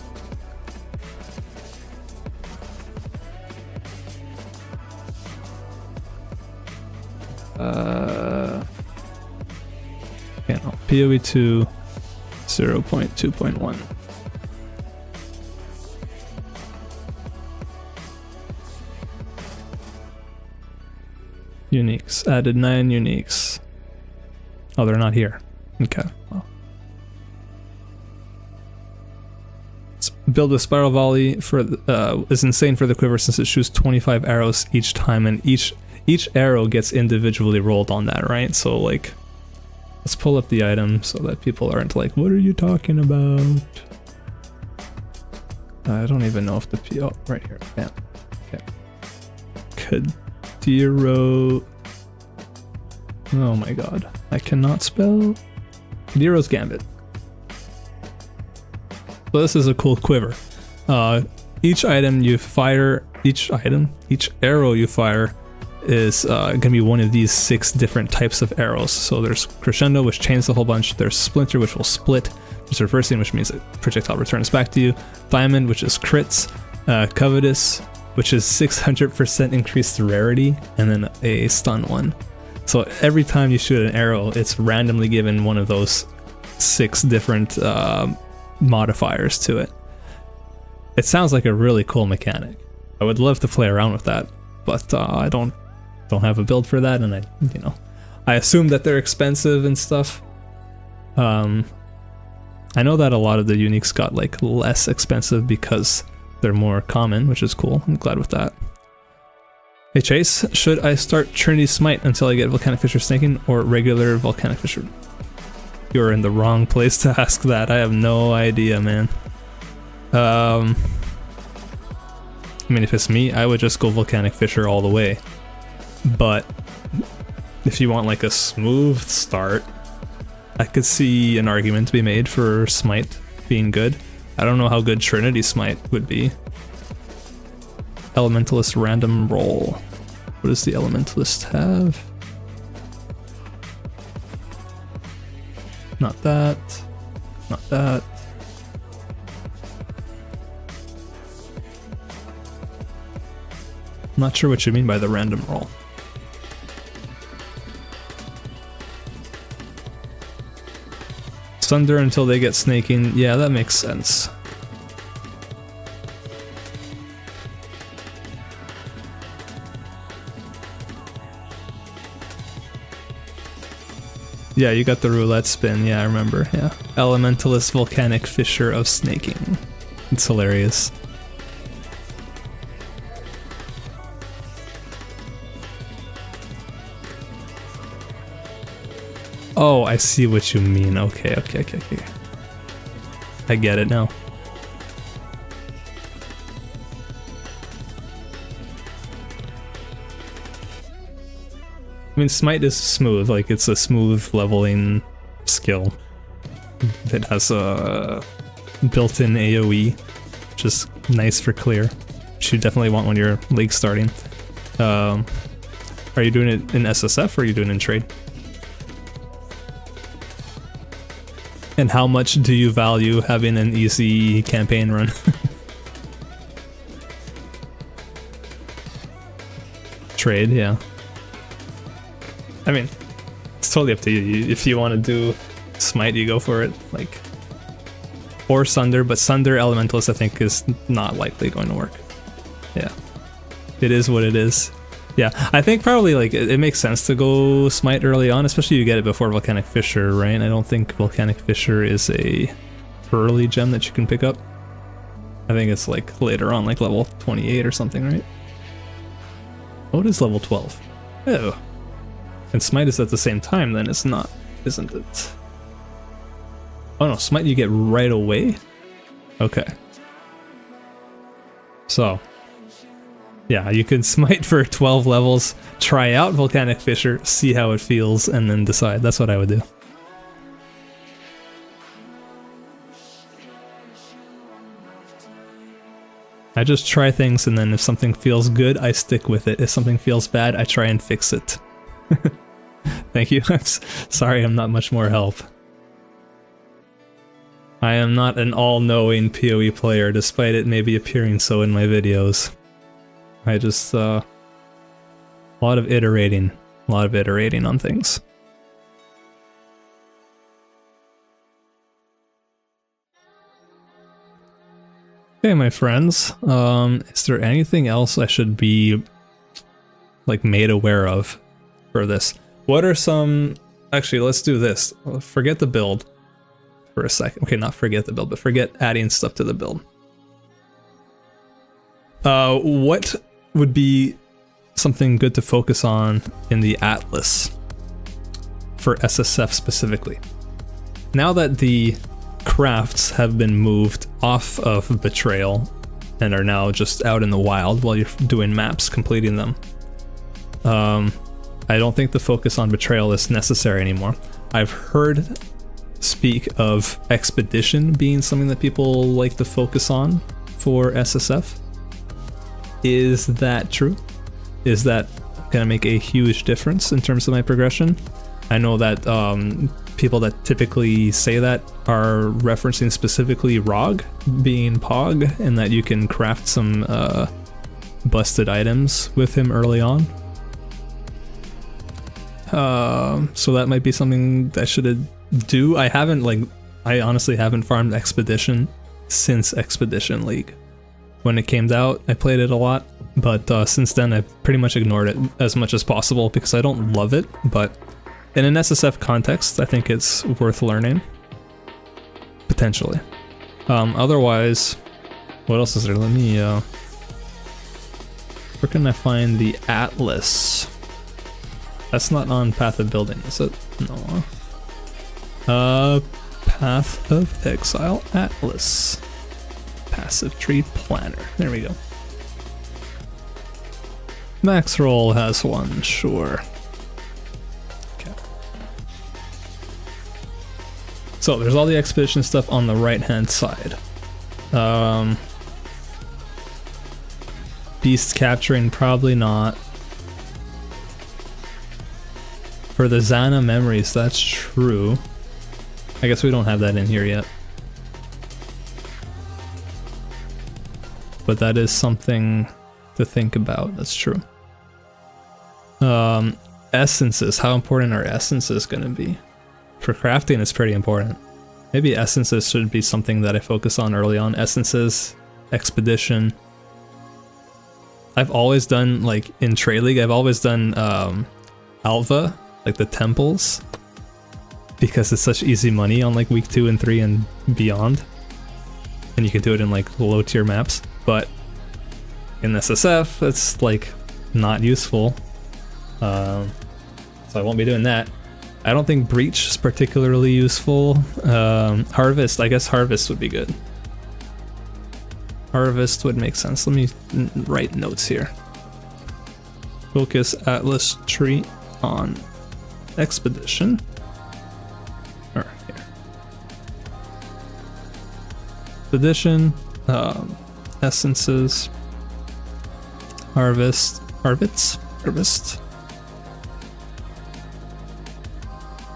Okay, no, PoE2 0.2.1. Uniques. Added 9 uniques. Oh, they're not here. Okay. Well. Build with Spiral Volley for is insane for the quiver since it shoots 25 arrows each time, and each arrow gets individually rolled on that, right? So like, let's pull up the item so that people aren't like, what are you talking about? I don't even know if the oh, right here. Yeah. Okay. Kadiro Oh my god. I cannot spell. Nero's Gambit. So this is a cool quiver. Each item you fire, each arrow you fire is gonna be one of these 6 different types of arrows. So there's Crescendo, which chains the whole bunch. There's Splinter, which will split. There's Reversing, which means that projectile returns back to you. Diamond, which is crits. Covetous, which is 600% increased rarity, and then a stun one. So every time you shoot an arrow, it's randomly given one of those 6 different modifiers to it. It sounds like a really cool mechanic. I would love to play around with that, but I don't have a build for that, and I assume that they're expensive and stuff. I know that a lot of the uniques got like less expensive because they're more common, which is cool. I'm glad with that. Hey Chase, should I start Trinity Smite until I get Volcanic Fissure Snaking or regular Volcanic Fissure? You're in the wrong place to ask that. I have no idea, man. I mean, if it's me, I would just go Volcanic Fissure all the way. But if you want like a smooth start, I could see an argument to be made for Smite being good. I don't know how good Trinity Smite would be. Elementalist random roll. What does the Elementalist have? Not that. Not that. I'm not sure what you mean by the random roll. Sunder until they get snaking. Yeah, that makes sense. Yeah, you got the roulette spin. Yeah, I remember. Yeah. Elementalist Volcanic Fissure of Snaking. It's hilarious. Oh, I see what you mean. Okay. I get it now. I mean, Smite is smooth, like it's a smooth leveling skill. It has a built-in AoE, which is nice for clear, which you definitely want when you're league starting. Are you doing it in SSF or are you doing it in trade? And how much do you value having an easy campaign run? Trade, yeah. I mean, it's totally up to you. If you want to do Smite, you go for it. Like, or Sunder, but Sunder Elementalist I think is not likely going to work. Yeah. It is what it is. Yeah, I think probably like it makes sense to go Smite early on, especially you get it before Volcanic Fissure, right? I don't think Volcanic Fissure is a early gem that you can pick up. I think it's like later on, like level 28 or something, right? Oh, it is level 12. Oh. And Smite is at the same time, then it's not, isn't it? Oh no, Smite you get right away? Okay. So, yeah, you can Smite for 12 levels, try out Volcanic Fissure, see how it feels, and then decide. That's what I would do. I just try things, and then if something feels good, I stick with it. If something feels bad, I try and fix it. Thank you. I'm sorry I'm not much more help. I am not an all-knowing PoE player, despite it maybe appearing so in my videos. I just, a lot of iterating on things. Okay, my friends, is there anything else I should be, like, made aware of for this? What are some, actually, let's do this. Forget the build for a second. Okay, not forget the build, but forget adding stuff to the build. What would be something good to focus on in the Atlas for SSF specifically? Now that the crafts have been moved off of Betrayal and are now just out in the wild while you're doing maps, completing them, I don't think the focus on betrayal is necessary anymore. I've heard speak of expedition being something that people like to focus on for SSF. Is that true? Is that gonna make a huge difference in terms of my progression? I know that people that typically say that are referencing specifically ROG being Pog, and that you can craft some busted items with him early on. So that might be something that I should do. I honestly haven't farmed Expedition since Expedition League. When it came out, I played it a lot, but since then I've pretty much ignored it as much as possible because I don't love it, but in an SSF context, I think it's worth learning. Potentially. Otherwise, what else is there? Let me, where can I find the Atlas? That's not on Path of Building, is it? No. Path of Exile Atlas. Passive Tree Planner. There we go. Max Roll has one, sure. Okay. So there's all the expedition stuff on the right-hand side. Beast capturing, probably not. For the Zana memories, that's true. I guess we don't have that in here yet. But that is something to think about, that's true. Essences, how important are essences gonna be? For crafting, it's pretty important. Maybe essences should be something that I focus on early on. Essences, expedition. I've always done, like, in Trade League, I've always done Alva, like the temples, because it's such easy money on like week 2 and 3 and beyond. And you can do it in like low tier maps, but in SSF, it's like not useful. So I won't be doing that. I don't think Breach is particularly useful. Harvest, I guess Harvest would be good. Harvest would make sense. Let me write notes here. Focus Atlas Tree on Expedition. Or here. Expedition, essences, harvest.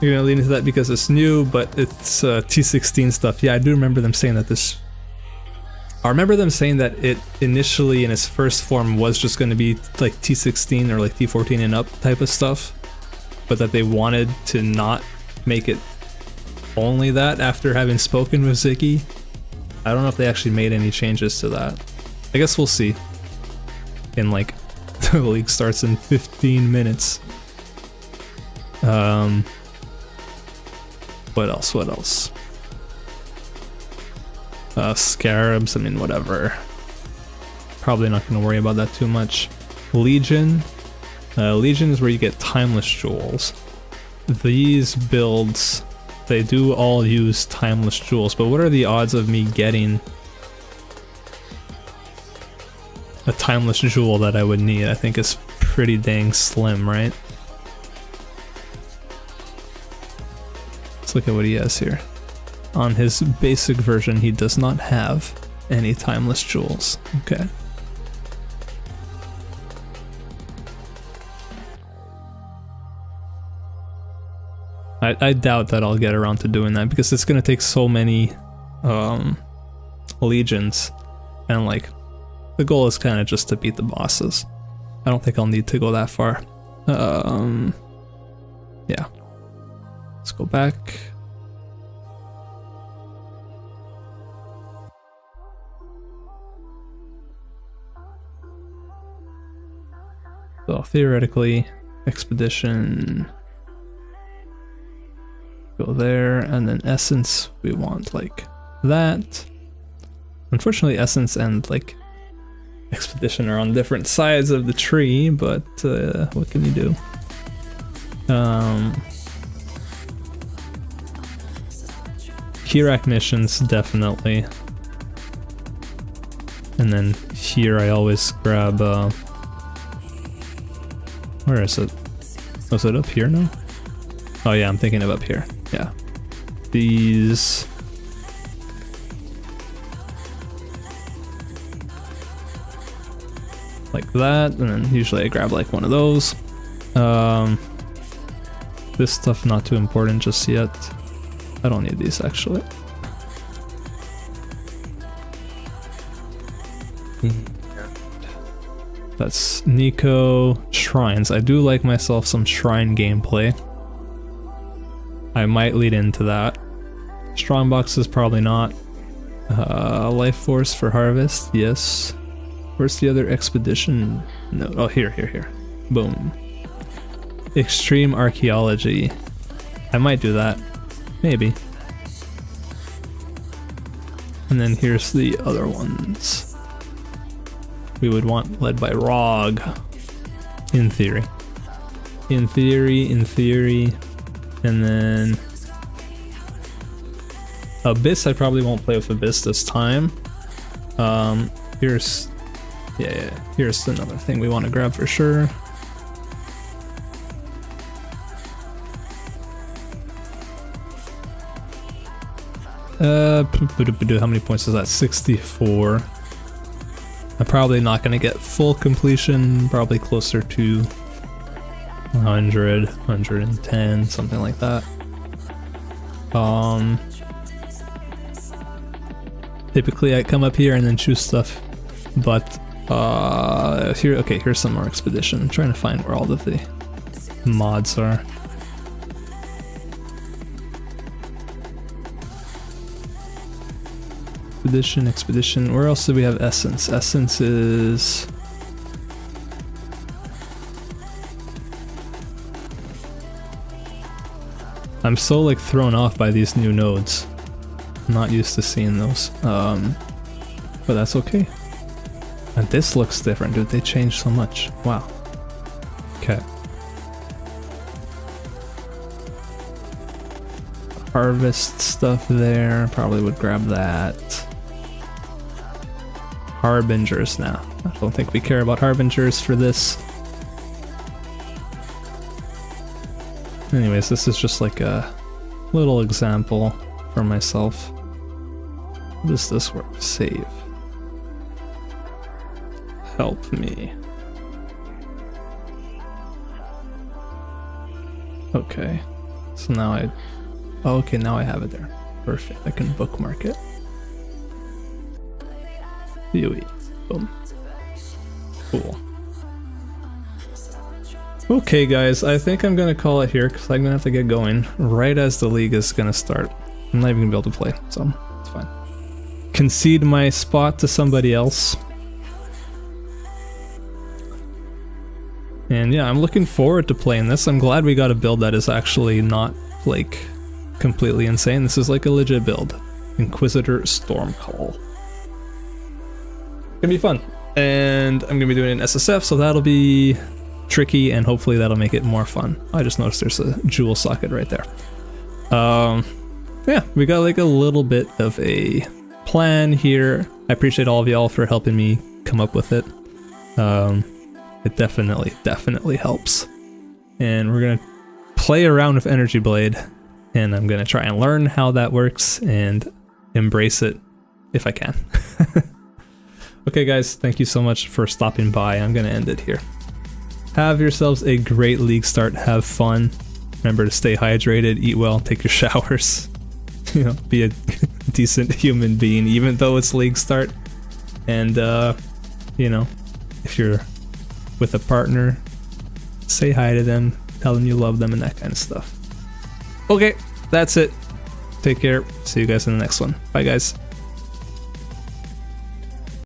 You're gonna lean into that because it's new, but it's T16 stuff. Yeah, I do remember them saying that this. I remember them saying that it initially in its first form was just going to be like T16 or like T14 and up type of stuff, but that they wanted to not make it only that after having spoken with Ziggy. I don't know if they actually made any changes to that. I guess we'll see. In like, the league starts in 15 minutes. What else? Scarabs, I mean, whatever. Probably not going to worry about that too much. Legion. Legion is where you get timeless jewels. These builds, they do all use timeless jewels, but what are the odds of me getting a timeless jewel that I would need? I think it's pretty dang slim, right? Let's look at what he has here. On his basic version, he does not have any timeless jewels. Okay. I doubt that I'll get around to doing that because it's going to take so many legions, and like the goal is kind of just to beat the bosses. I don't think I'll need to go that far. Yeah. Let's go back. So theoretically, expedition, go there, and then essence, we want like that. Unfortunately, essence and like expedition are on different sides of the tree, but what can you do? Kirak missions, definitely. And then here I always grab, where is it? Was it up here now? Oh yeah, I'm thinking of up here. Yeah. These... like that, and then usually I grab like one of those. This stuff not too important just yet. I don't need these actually. That's Nico. Shrines. I do like myself some shrine gameplay. I might lead into that. Strong boxes, probably not. Life force for harvest, yes. Where's the other expedition? No, oh here. Boom. Extreme archaeology. I might do that. Maybe. And then here's the other ones. We would want led by Rog. In theory. In theory. And then... Abyss, I probably won't play with Abyss this time. Here's... Yeah, here's another thing we want to grab for sure. How many points is that? 64. I'm probably not going to get full completion, probably closer to 100, 110, something like that. Typically I come up here and then choose stuff, but here's some more expedition. I'm trying to find where all of the mods are. Expedition. Where else do we have essence? Essence is... I'm so like thrown off by these new nodes. I'm not used to seeing those. But that's okay. And this looks different, dude. They changed so much. Wow. Okay. Harvest stuff there. Probably would grab that. Harbingers now. I don't think we care about Harbingers for this. Anyways, this is just like a little example for myself. How does this work? Save. Help me. Okay. So now okay, now I have it there. Perfect. I can bookmark it. Boom. Cool. Okay guys, I think I'm gonna call it here because I'm gonna have to get going right as the league is gonna start. I'm not even gonna be able to play, so it's fine. Concede my spot to somebody else. And yeah, I'm looking forward to playing this. I'm glad we got a build that is actually not like completely insane. This is like a legit build. Inquisitor Stormcall. Gonna be fun. And I'm gonna be doing an SSF, so that'll be tricky and hopefully that'll make it more fun. I just noticed there's a jewel socket right there. Yeah, we got like a little bit of a plan here. I appreciate all of y'all for helping me come up with it. It definitely helps. And we're gonna play around with Energy Blade, and I'm gonna try and learn how that works and embrace it if I can. Okay guys, thank you so much for stopping by. I'm gonna end it here. Have yourselves a great league start, have fun. Remember to stay hydrated, eat well, take your showers. You know, be a decent human being, even though it's league start. And you know, if you're with a partner, say hi to them, tell them you love them and that kind of stuff. Okay, that's it. Take care. See you guys in the next one. Bye guys.